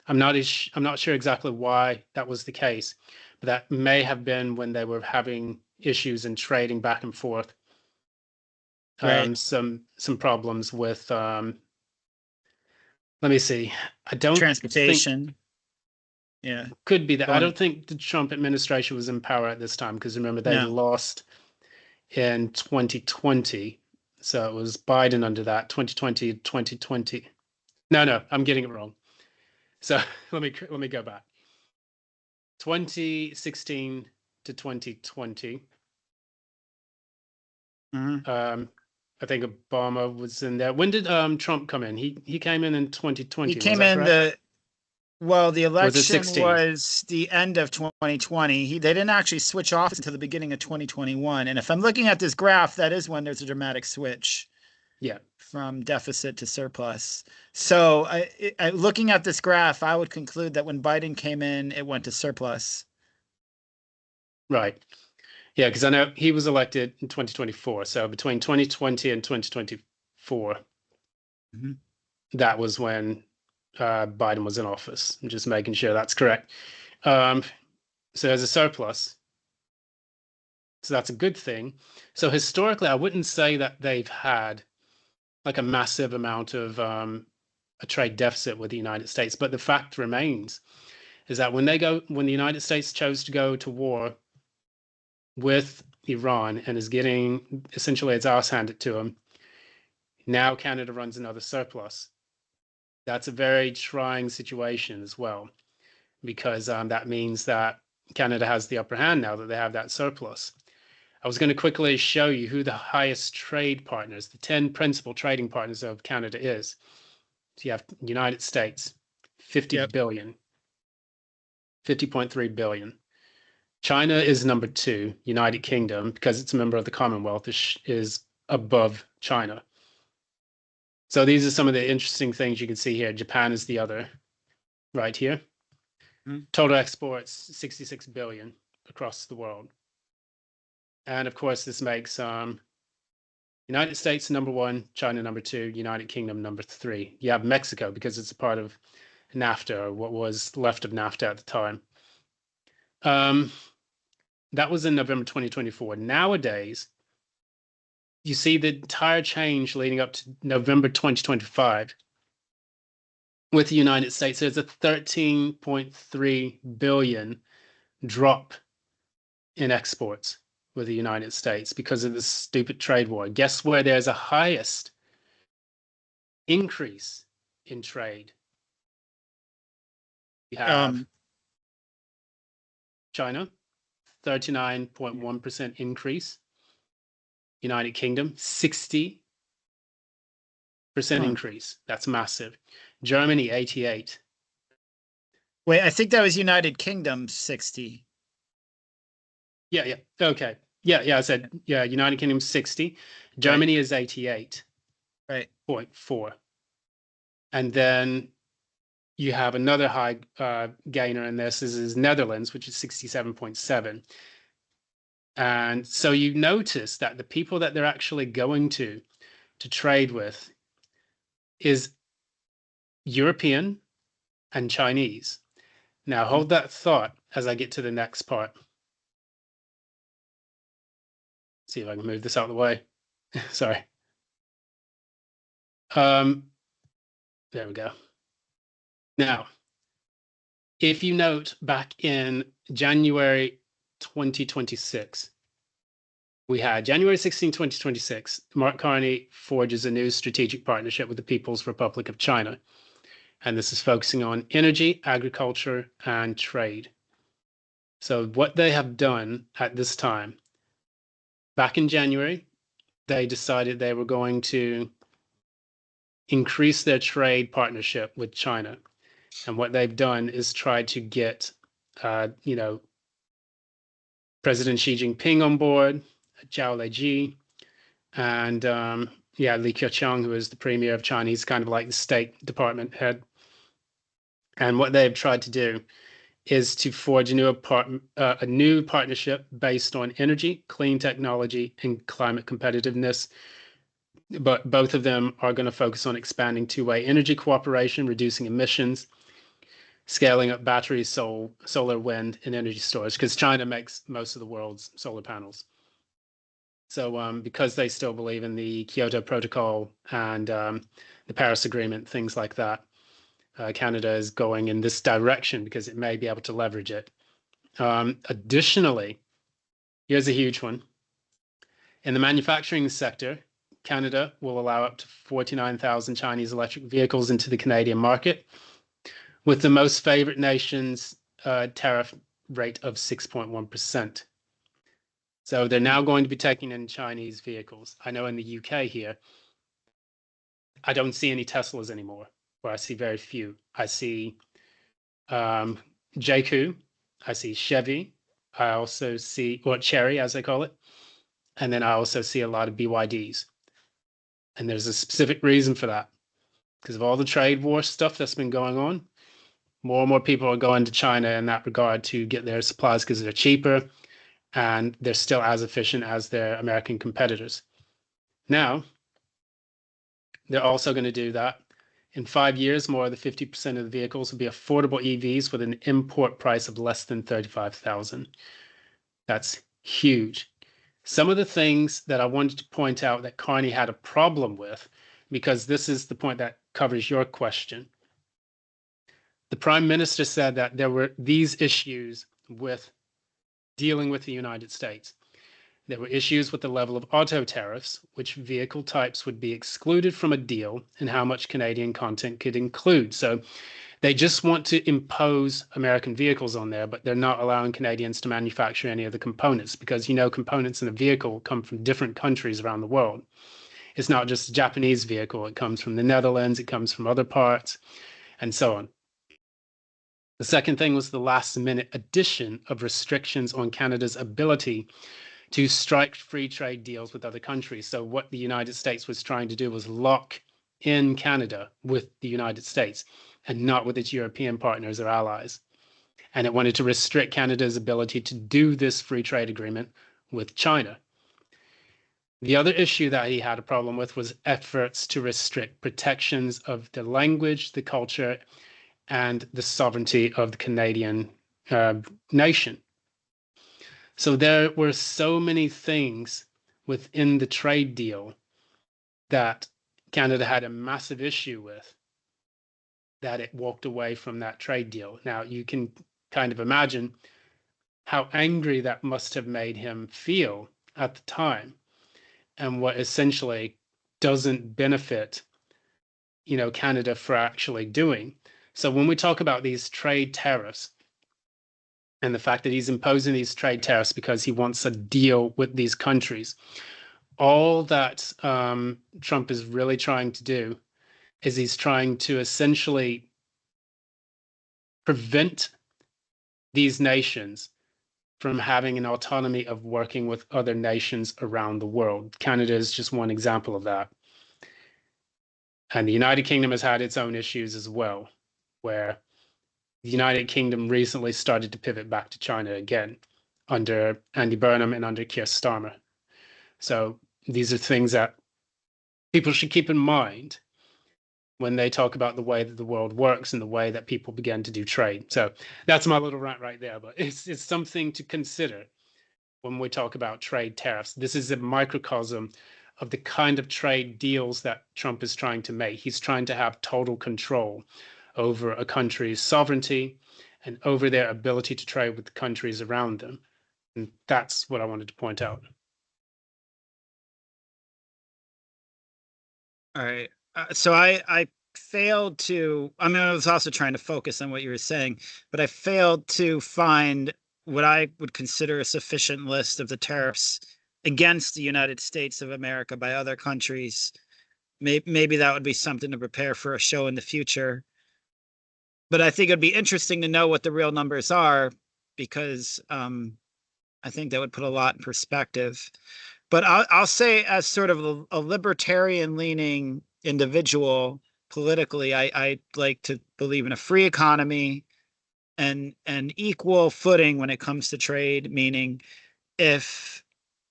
I'm not sure exactly why that was the case, but that may have been when they were having issues in trading back and forth. Right. Some problems with let me see. I don't think Transportation. Yeah. could be that. I Going. don't think the Trump administration was in power at this time because remember they No. lost in 2020. So it was Biden under that 2020, 2020. No, I'm getting it wrong. So let me go back. 2016 to 2020. Mhm. I think Obama was in there. When did Trump come in? He came in He 2020. Was came that in correct? the Or was it election 16? was the end of 2020. They didn't actually switch off until the beginning of 2021. And if I'm looking at this graph, that is when there's a dramatic switch Yeah, from deficit to surplus. So looking at this graph, I would conclude that when Biden came in, it went to surplus. right. Yeah, because I know he was elected in 2024. So between 2020 and 2024, Mhm. that was when Biden was in office. I'm just making sure that's correct. Um, so there's a surplus. So that's a good thing. So historically, I wouldn't say that they've had like a massive amount of a trade deficit with the United States. But the fact remains is that when the United States chose to go to war with Iran and is getting essentially its ass handed to them, now Canada runs another surplus. That's a very trying situation as well, because that means that Canada has the upper hand now that they have that surplus. I was going to quickly show you who the highest trade partners, the 10 principal trading partners of Canada is. So you have United States, 50 Yep. billion, 50.3 billion. China is number two. United Kingdom, because it's a member of the Commonwealth, is above China. So these are some of the interesting things you can see here. Japan is the other, right here. Mhm. Total exports 66 billion across the world. And of course, this makes United States number one, China number two, United Kingdom number three. You have Mexico because it's a part of NAFTA, or what was left of NAFTA at the time. Um, that was in November 2024. Nowadays, you see the entire change leading up to November 2025 with the United States. There's a 13.3 billion drop in exports with the United States because of this stupid trade war. Guess where there's a highest increase in trade? You have Um, China, 39.1% increase. United Kingdom, 60% huh. increase. That's massive. Germany, 88. Wait, I think that was United Kingdom 60. Yeah. Okay. I said, yeah, United Kingdom, 60. Right. Germany is 88.4. Right. And then you have another high gainer in this is Netherlands, which is 67.7. And so you notice that the people that they're actually going to trade with is European and Chinese. Now Mhm. hold that thought as I get to the next part. See if I can move this out of the way. Sorry. Um, there we go. Now, If you note back in January 2026, we had January 16, 2026, Mark Carney forges a new strategic partnership with the People's Republic of China. And this is focusing on energy, agriculture, and trade. So, what they have done at this time, back in January, they decided they were going to increase their trade partnership with China. And what they've done is try to get, you know, President Xi Jinping on board, Zhao Leji, and yeah, Li Keqiang, who is the premier of China. He's kind of like the State Department head. And what they've tried to do is to forge a new partnership based on energy, clean technology, and climate competitiveness. But both of them are going to focus on expanding two-way energy cooperation, reducing emissions, scaling up battery, solar, wind, and energy storage, because China makes most of the world's solar panels. So because they still believe in the Kyoto Protocol and the Paris Agreement, things like that, Canada is going in this direction because it may be able to leverage it. Additionally, here's a huge one. In the manufacturing sector, Canada will allow up to 49,000 Chinese electric vehicles into the Canadian market, with the most favored nation's tariff rate of 6.1%. So they're now going to be taking in Chinese vehicles. I know in the UK here, I don't see any Teslas anymore, or I see very few. I see JQ, I see Chevy, I also see, or Cherry as they call it, and then I also see a lot of BYDs. And there's a specific reason for that. Because of all the trade war stuff that's been going on, more and more people are going to China in that regard to get their supplies because they're cheaper and they're still as efficient as their American competitors. Now, they're also going to do that. In 5 years, more than 50% of the vehicles will be affordable EVs with an import price of less than $35,000. That's huge. Some of the things that I wanted to point out that Carney had a problem with, because this is the point that covers your question. The Prime Minister said that there were these issues with dealing with the United States. There were issues with the level of auto tariffs, which vehicle types would be excluded from a deal, and how much Canadian content could include. So they just want to impose American vehicles on there, but they're not allowing Canadians to manufacture any of the components because, you know, components in a vehicle come from different countries around the world. It's not just a Japanese vehicle. It comes from the Netherlands, it comes from other parts, and so on. The second thing was the last minute addition of restrictions on Canada's ability to strike free trade deals with other countries. So what the United States was trying to do was lock in Canada with the United States and not with its European partners or allies. And it wanted to restrict Canada's ability to do this free trade agreement with China. The other issue that he had a problem with was efforts to restrict protections of the language, the culture, and the sovereignty of the Canadian nation. So there were so many things within the trade deal that Canada had a massive issue with that it walked away from that trade deal. Now, you can kind of imagine how angry that must have made him feel at the time, and what essentially doesn't benefit, you know, Canada for actually doing. So when we talk about these trade tariffs, and the fact that he's imposing these trade tariffs because he wants a deal with these countries, all that Trump is really trying to do is he's trying to essentially prevent these nations from having an autonomy of working with other nations around the world. Canada is just one example of that. And the United Kingdom has had its own issues as well, where the United Kingdom recently started to pivot back to China again under Andy Burnham and under Keir Starmer. So these are things that people should keep in mind when they talk about the way that the world works and the way that people begin to do trade. So that's my little rant right there, but it's something to consider when we talk about trade tariffs. This is a microcosm of the kind of trade deals that Trump is trying to make. He's trying to have total control over a country's sovereignty and over their ability to trade with the countries around them. And that's what I wanted to point out. All right. So I failed to, I mean, I was also trying to focus on what you were saying, but I failed to find what I would consider a sufficient list of the tariffs against the United States of America by other countries. Maybe that would be something to prepare for a show in the future. But I think it'd be interesting to know what the real numbers are, because I think that would put a lot in perspective. But I'll say, as sort of a libertarian leaning individual politically, I like to believe in a free economy and equal footing when it comes to trade, meaning if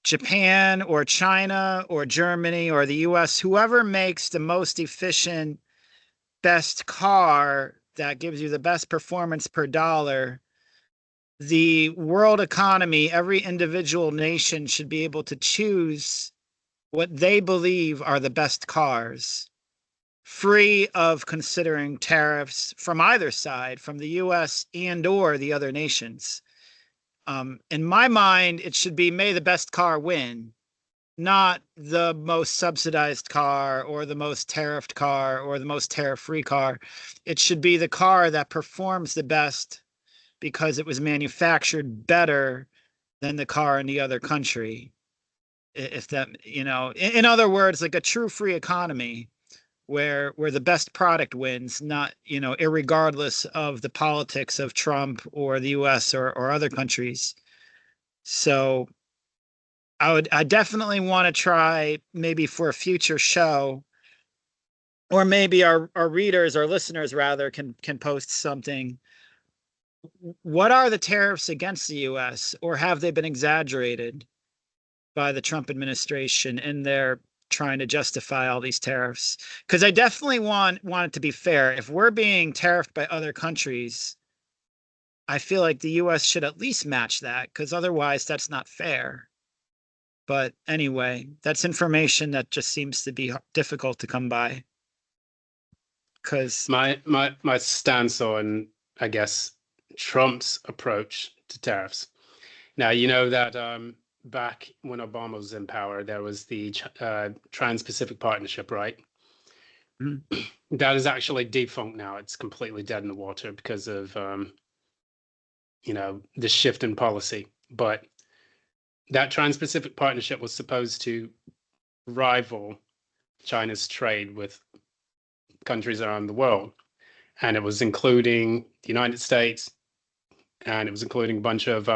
Japan or China or Germany or the US, whoever makes the most efficient, best car that gives you the best performance per dollar, the world economy, every individual nation should be able to choose what they believe are the best cars, free of considering tariffs from either side, from the US and or the other nations. In my mind, it should be may the best car win, not the most subsidized car or the most tariffed car or the most tariff-free car. It should be the car that performs the best because it was manufactured better than the car in the other country. If that, in other words, like a true free economy where the best product wins, not, irregardless of the politics of Trump or the US or other countries. So I definitely want to try, maybe for a future show, or maybe our readers or listeners rather can post something. What are the tariffs against the US, or have they been exaggerated by the Trump administration in their trying to justify all these tariffs? Because I definitely want it to be fair. If we're being tariffed by other countries, I feel like the US should at least match that, because otherwise that's not fair. But anyway, that's information that just seems to be difficult to come by. Because My stance on, I guess, Trump's approach to tariffs. Now, you know that back when Obama was in power, there was the Trans-Pacific Partnership, right? That is actually defunct now. It's completely dead in the water because of the shift in policy. But that Trans-Pacific Partnership was supposed to rival China's trade with countries around the world, and it was including the United States, and it was including a bunch of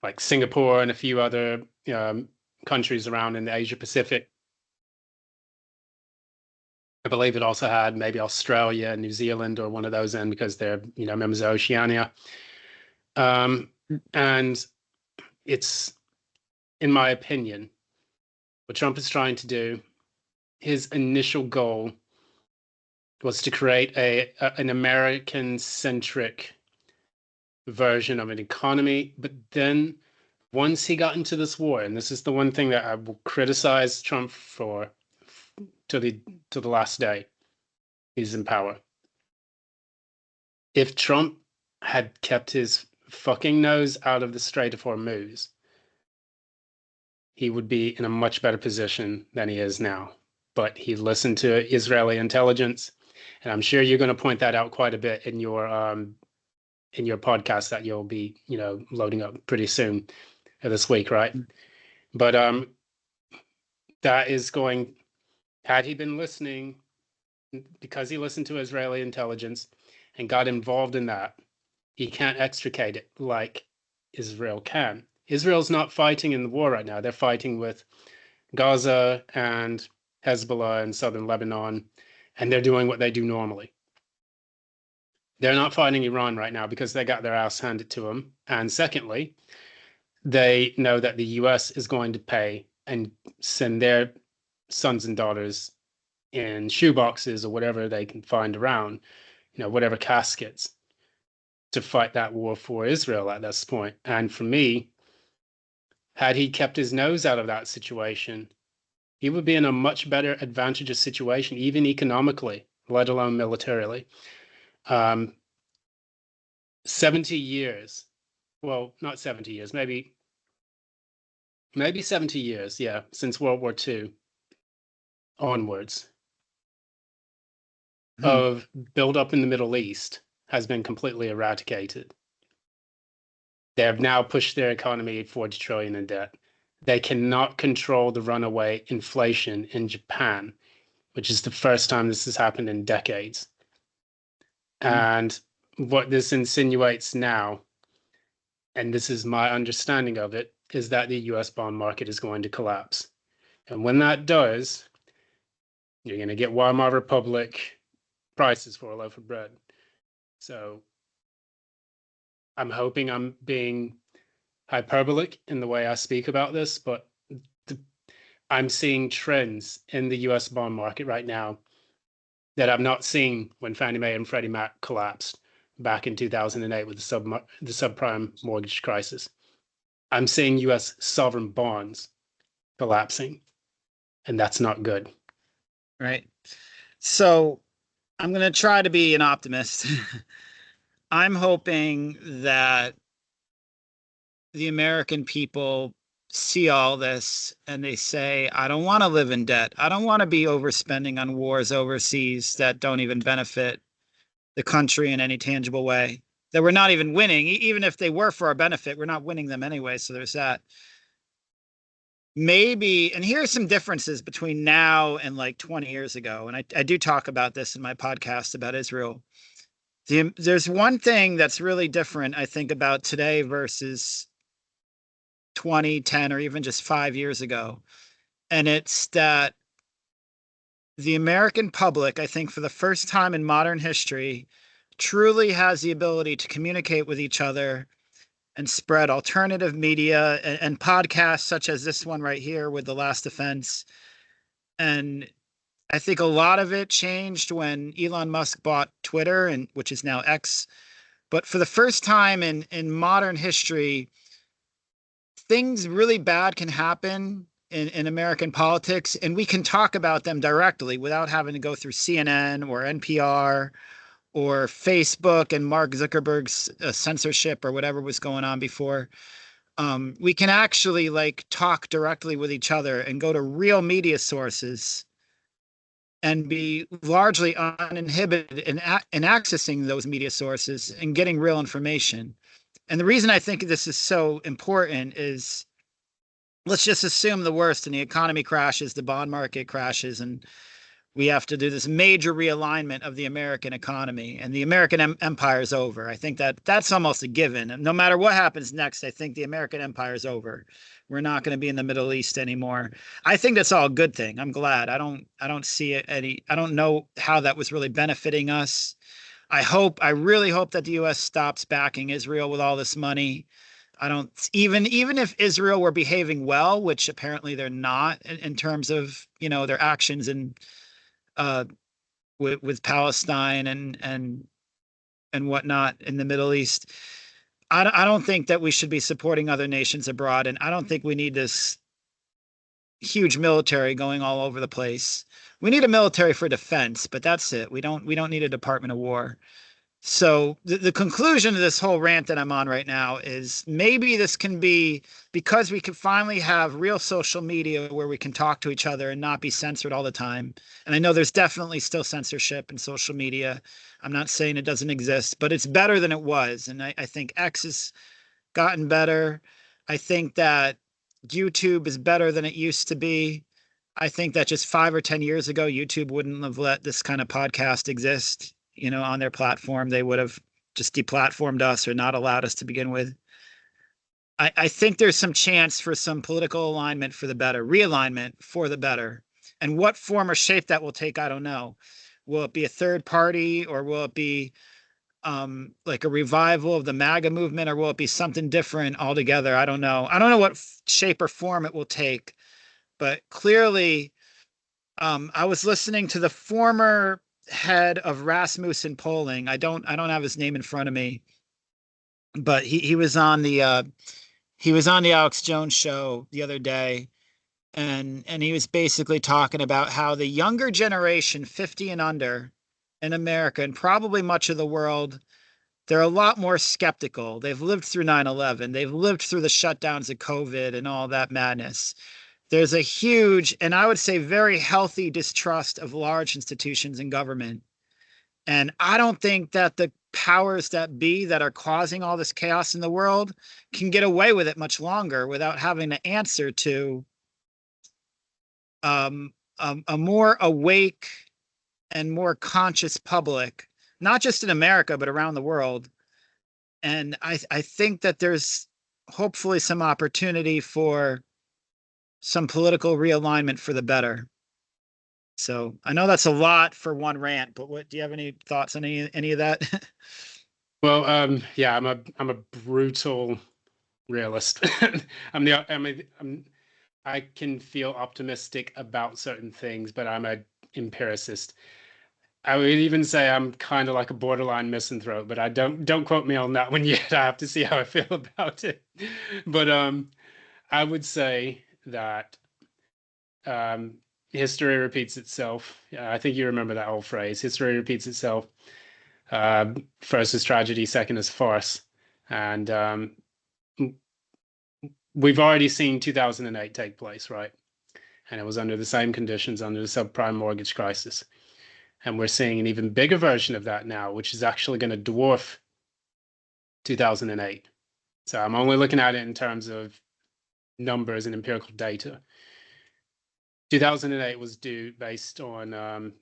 like Singapore and a few other countries around in the Asia Pacific. I believe it also had maybe Australia, New Zealand, or one of those in, because they're members of Oceania. And it's, in my opinion, what Trump is trying to do. His initial goal was to create an American-centric version of an economy, but then once he got into this war, and this is the one thing that I will criticize Trump for to the last day he's in power. If Trump had kept his fucking nose out of the Strait of Hormuz, he would be in a much better position than he is now. But he listened to Israeli intelligence, and I'm sure you're going to point that out quite a bit in your podcast that you'll be loading up pretty soon this week, right? But that is going. Had he been listening, because he listened to Israeli intelligence and got involved in that, he can't extricate it like Israel can. Israel's not fighting in the war right now. They're fighting with Gaza and Hezbollah in southern Lebanon, and they're doing what they do normally. They're not fighting Iran right now because they got their ass handed to them. And secondly, they know that the US is going to pay and send their sons and daughters in shoeboxes or whatever they can find around, whatever caskets, to fight that war for Israel at this point. And for me, had he kept his nose out of that situation, he would be in a much better advantageous situation, even economically, let alone militarily. 70 years. Well, not 70 years, maybe 70 years, yeah, since World War II onwards Hmm. of buildup in the Middle East has been completely eradicated. They have now pushed their economy 40 trillion in debt. They cannot control the runaway inflation in Japan, which is the first time this has happened in decades. And what this insinuates now, and this is my understanding of it, is that the US bond market is going to collapse. And when that does, you're going to get Weimar Republic prices for a loaf of bread. So I'm hoping I'm being hyperbolic in the way I speak about this, but I'm seeing trends in the US bond market right now that I've not seen when Fannie Mae and Freddie Mac collapsed back in 2008 with the subprime mortgage crisis. I'm seeing US sovereign bonds collapsing, and that's not good. Right. So I'm going to try to be an optimist. I'm hoping that the American people see all this and they say, I don't want to live in debt. I don't want to be overspending on wars overseas that don't even benefit the country in any tangible way, that we're not even winning. Even if they were for our benefit, we're not winning them anyway. So there's that. Maybe, and here are some differences between now and like 20 years ago. And I do talk about this in my podcast about Israel. There's one thing that's really different, I think, about today versus 20, 10, or even just 5 years ago. And it's that the American public, I think, for the first time in modern history, truly has the ability to communicate with each other and spread alternative media and podcasts such as this one right here with The Last Defense. And I think a lot of it changed when Elon Musk bought Twitter, and which is now X. But for the first time in modern history, things really bad can happen in American politics, and we can talk about them directly without having to go through CNN or NPR or Facebook and Mark Zuckerberg's censorship or whatever was going on before. We can actually like talk directly with each other and go to real media sources and be largely uninhibited in accessing those media sources and getting real information. And the reason I think this is so important is, let's just assume the worst and the economy crashes, the bond market crashes, and we have to do this major realignment of the American economy, and the American empire is over. I think that that's almost a given. No matter what happens next, I think the American empire is over. We're not going to be in the Middle East anymore. I think that's all a good thing. I'm glad. I don't see it any. I don't know how that was really benefiting us. I really hope that the U.S. stops backing Israel with all this money. I don't even if Israel were behaving well, which apparently they're not in terms of their actions and uh, with Palestine and whatnot in the Middle East. I don't think that we should be supporting other nations abroad, and I don't think we need this huge military going all over the place. We need a military for defense, but that's it. We don't need a Department of War. So the conclusion of this whole rant that I'm on right now is maybe this can be because we can finally have real social media where we can talk to each other and not be censored all the time. And I know there's definitely still censorship in social media. I'm not saying it doesn't exist, but it's better than it was. And I think X has gotten better. I think that YouTube is better than it used to be. I think that just 5 or 10 years ago, YouTube wouldn't have let this kind of podcast exist, on their platform. They would have just deplatformed us or not allowed us to begin with. I think there's some chance for some political alignment for the better, realignment for the better. And what form or shape that will take, I don't know. Will it be a third party, or will it be like a revival of the MAGA movement, or will it be something different altogether? I don't know. I don't know what shape or form it will take, but clearly, I was listening to the former head of Rasmussen polling. I don't have his name in front of me, but he was on the Alex Jones show the other day, and he was basically talking about how the younger generation, 50 and under, in America and probably much of the world, they're a lot more skeptical. They've lived through 9/11. They've lived through the shutdowns of COVID and all that madness. There's a huge, and I would say very healthy distrust of large institutions and government. And I don't think that the powers that be that are causing all this chaos in the world can get away with it much longer without having to answer to a more awake and more conscious public, not just in America, but around the world. And I think that there's hopefully some opportunity for some political realignment for the better. So I know that's a lot for one rant, but what do you have any thoughts on any of that? Well, yeah, I'm a brutal realist. I can feel optimistic about certain things, but I'm a empiricist. I would even say I'm kind of like a borderline misanthrope, but I don't quote me on that one yet. I have to see how I feel about it. But I would say that um, history repeats itself. I think you remember that old phrase: "History repeats itself." First is tragedy, second is farce, and we've already seen 2008 take place, right? And it was under the same conditions under the subprime mortgage crisis. And we're seeing an even bigger version of that now, which is actually going to dwarf 2008. So I'm only looking at it in terms of numbers and empirical data. 2008 was due based on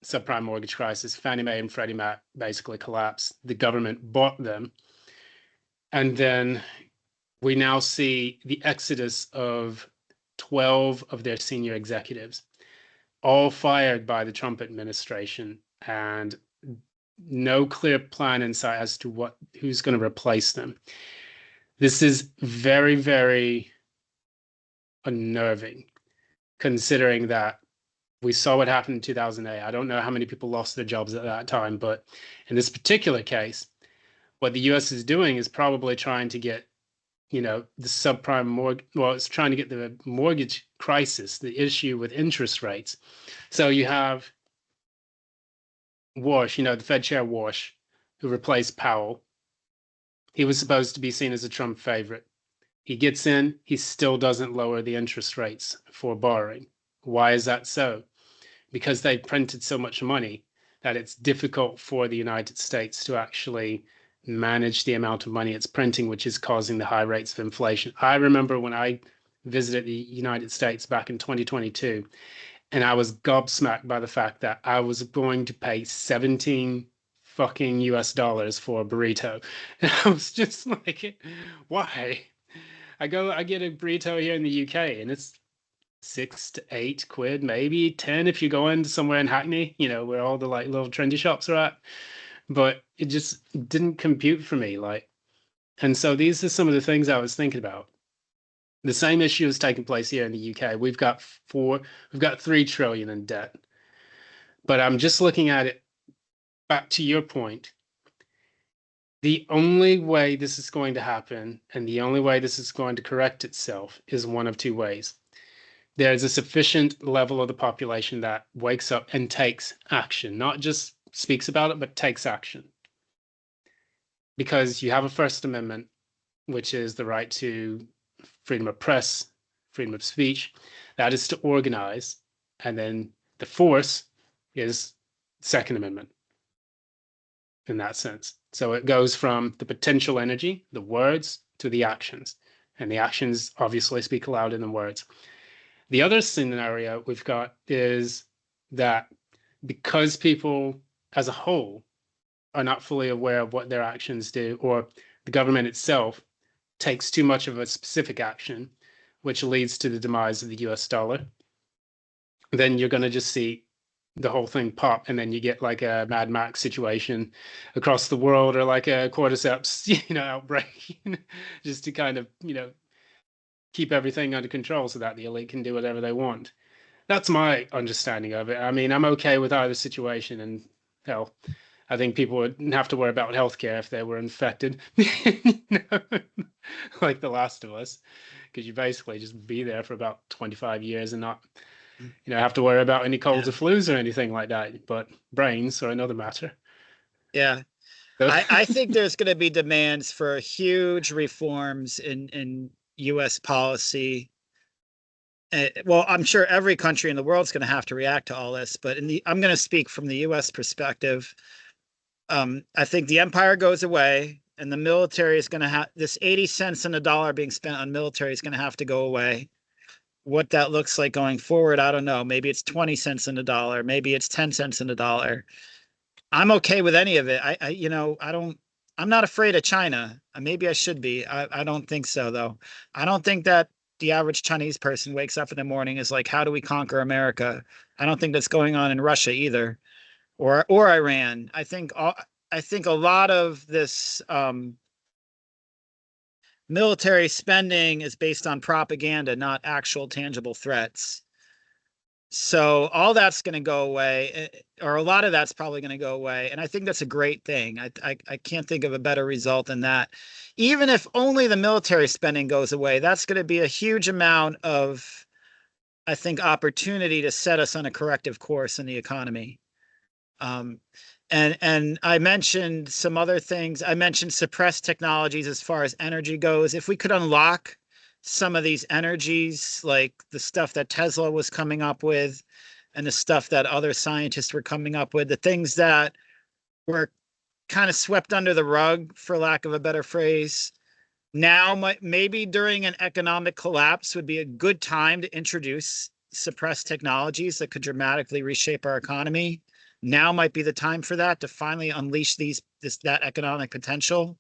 subprime mortgage crisis. Fannie Mae and Freddie Mac basically collapsed. The government bought them. And then we now see the exodus of 12 of their senior executives, all fired by the Trump administration, and no clear plan in sight as to who's going to replace them. This is very, very unnerving, considering that we saw what happened in 2008. I don't know how many people lost their jobs at that time, but in this particular case, what the US is doing is probably trying to get, the subprime mortgage, well, it's trying to get the mortgage crisis, the issue with interest rates. So you have Warsh, the Fed chair Warsh, who replaced Powell. He was supposed to be seen as a Trump favorite. He gets in, he still doesn't lower the interest rates for borrowing. Why is that so? Because they printed so much money that it's difficult for the United States to actually manage the amount of money it's printing, which is causing the high rates of inflation. I remember when I visited the United States back in 2022, and I was gobsmacked by the fact that I was going to pay 17 fucking US dollars for a burrito. And I was just like, why? I get a burrito here in the UK and it's 6 to 8 quid, maybe 10 if you go into somewhere in Hackney, where all the like little trendy shops are at. But it just didn't compute for me. And so these are some of the things I was thinking about. The same issue is taking place here in the UK. We've got 3 trillion in debt. But I'm just looking at it back to your point. The only way this is going to happen and the only way this is going to correct itself is one of two ways. There's a sufficient level of the population that wakes up and takes action, not just speaks about it, but takes action. Because you have a First Amendment, which is the right to freedom of press, freedom of speech. That is to organize. And then the force is Second Amendment in that sense. So it goes from the potential energy, the words, to the actions. And the actions obviously speak louder than words. The other scenario we've got is that because people as a whole are not fully aware of what their actions do, or the government itself takes too much of a specific action, which leads to the demise of the US dollar, then you're going to just see the whole thing pop, and then you get like a Mad Max situation across the world, or like a cordyceps, outbreak, just to kind of, keep everything under control so that the elite can do whatever they want. That's my understanding of it. I mean, I'm okay with either situation, and hell, I think people would have to worry about healthcare if they were infected, like The Last of Us, because you basically just be there for about 25 years and not, have to worry about any colds Yeah. or flus or anything like that. But brains are another matter. Yeah. I think there's going to be demands for huge reforms in U.S. policy. Well, I'm sure every country in the world is going to have to react to all this, but I'm going to speak from the U.S. perspective. I think the empire goes away, and the military is going to have this 80 cents on a dollar being spent on military is going to have to go away. What that looks like going forward, I don't know. Maybe it's 20 cents in a dollar. Maybe it's 10 cents in a dollar. I'm okay with any of it. I don't, I'm not afraid of China. Maybe I should be. I don't think so, though. I don't think that the average Chinese person wakes up in the morning is like, how do we conquer America? I don't think that's going on in Russia either, or Iran. I think a lot of this military spending is based on propaganda, not actual tangible threats. So all that's going to go away, or a lot of that's probably going to go away, and I think that's a great thing. I can't think of a better result than that. Even if only the military spending goes away, that's going to be a huge amount of, I think, opportunity to set us on a corrective course in the economy. Um, and I mentioned some other things. I mentioned suppressed technologies as far as energy goes. If we could unlock some of these energies, like the stuff that Tesla was coming up with and the stuff that other scientists were coming up with, the things that were kind of swept under the rug, for lack of a better phrase, now maybe during an economic collapse would be a good time to introduce suppressed technologies that could dramatically reshape our economy. Now might be the time for that, to finally unleash that economic potential.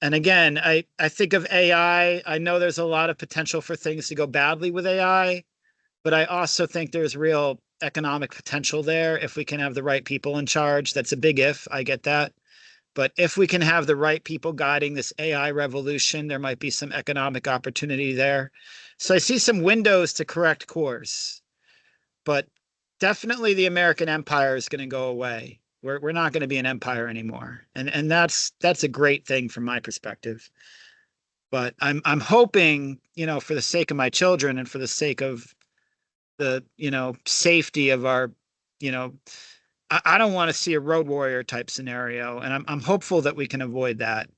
And again, I think of AI. I know there's a lot of potential for things to go badly with AI, but I also think there's real economic potential there if we can have the right people in charge. That's a big if, I get that. But if we can have the right people guiding this AI revolution, there might be some economic opportunity there. So I see some windows to correct course, but definitely the American empire is going to go away. We're not going to be an empire anymore. And that's a great thing from my perspective. But I'm hoping, for the sake of my children and for the sake of the, safety of our, you know, I don't want to see a road warrior type scenario. And I'm hopeful that we can avoid that.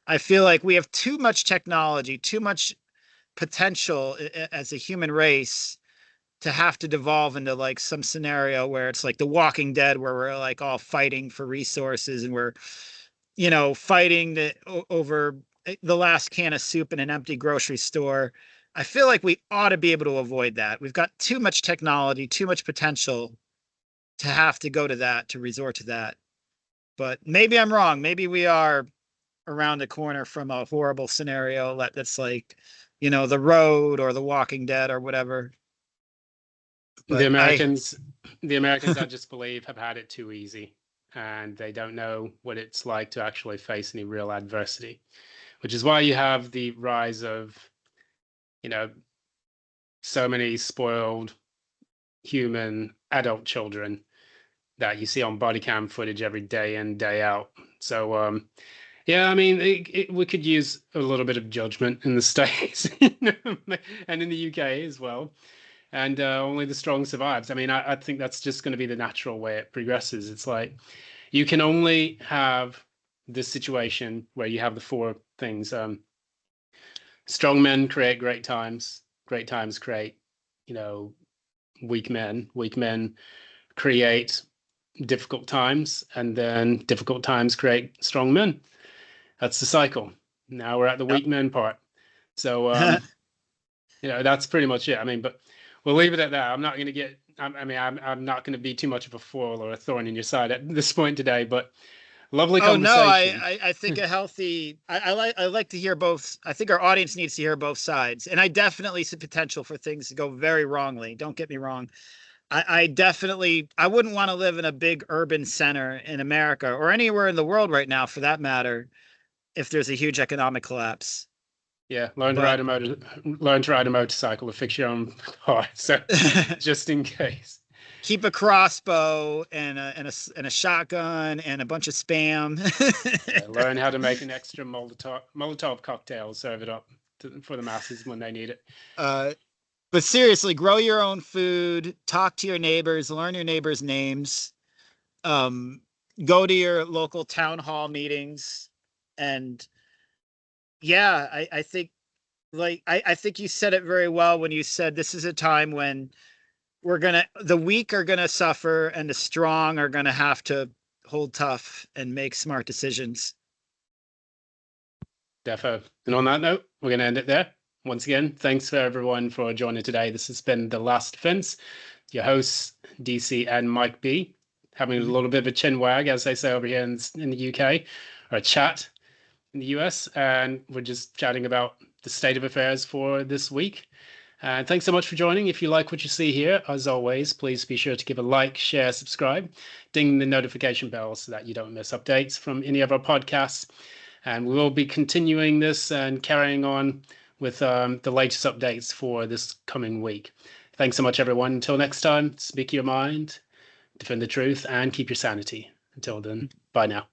I feel like we have too much technology, too much potential as a human race to have to devolve into like some scenario where it's like The Walking Dead, where we're like all fighting for resources and we're, fighting over the last can of soup in an empty grocery store. I feel like we ought to be able to avoid that. We've got too much technology, too much potential to have to go to that, to resort to that. But maybe I'm wrong. Maybe we are around the corner from a horrible scenario that's like, The Road or The Walking Dead or whatever. The But I, Americans, the Americans, I just believe, have had it too easy, and they don't know what it's like to actually face any real adversity, which is why you have the rise of, you know, so many spoiled human adult children that you see on body cam footage every day in, day out. So, yeah, I mean, we could use a little bit of judgment in the States and in the UK as well. And only the strong survives. I mean, I think that's just going to be the natural way it progresses. It's like you can only have this situation where you have the four things. Strong men create great times create, you know, weak men. Weak men create difficult times, and then difficult times create strong men. That's the cycle. Now we're at the yep. weak men part. So, that's pretty much it. I mean, but we'll leave it at that. I'm not going to get. I mean, I'm not going to be too much of a foil or a thorn in your side at this point today. But lovely Oh no, conversation. I think a healthy. I like to hear both. I think our audience needs to hear both sides, and I definitely see potential for things to go very wrongly. Don't get me wrong. I definitely I wouldn't want to live in a big urban center in America or anywhere in the world right now, for that matter, if there's a huge economic collapse. Yeah, But learn to ride a motorcycle or fix your own car. So, just in case. keep a crossbow and a shotgun and a bunch of spam. Yeah, learn how to make an extra Molotov cocktail. Serve it up for the masses when they need it. uh, but seriously, grow your own food, talk to your neighbors, learn your neighbors' names. Um, go to your local town hall meetings. And yeah, I think I think you said it very well when you said this is a time when the weak are gonna suffer and the strong are gonna have to hold tough and make smart decisions. Defo. And on that note, we're going to end it there. Once again, thanks for everyone for joining today. This has been The Last Fence. Your hosts, DC and Mike B, having a little bit of a chin wag, as they say over here in the UK, or a chat in the US. And we're just chatting about the state of affairs for this week. And thanks so much for joining. If you like what you see here, as always, please be sure to give a like, share, subscribe, ding the notification bell so that you don't miss updates from any of our podcasts. And we will be continuing this and carrying on with the latest updates for this coming week. Thanks so much, everyone. Until next time, speak your mind, defend the truth, and keep your sanity. Until then, bye now.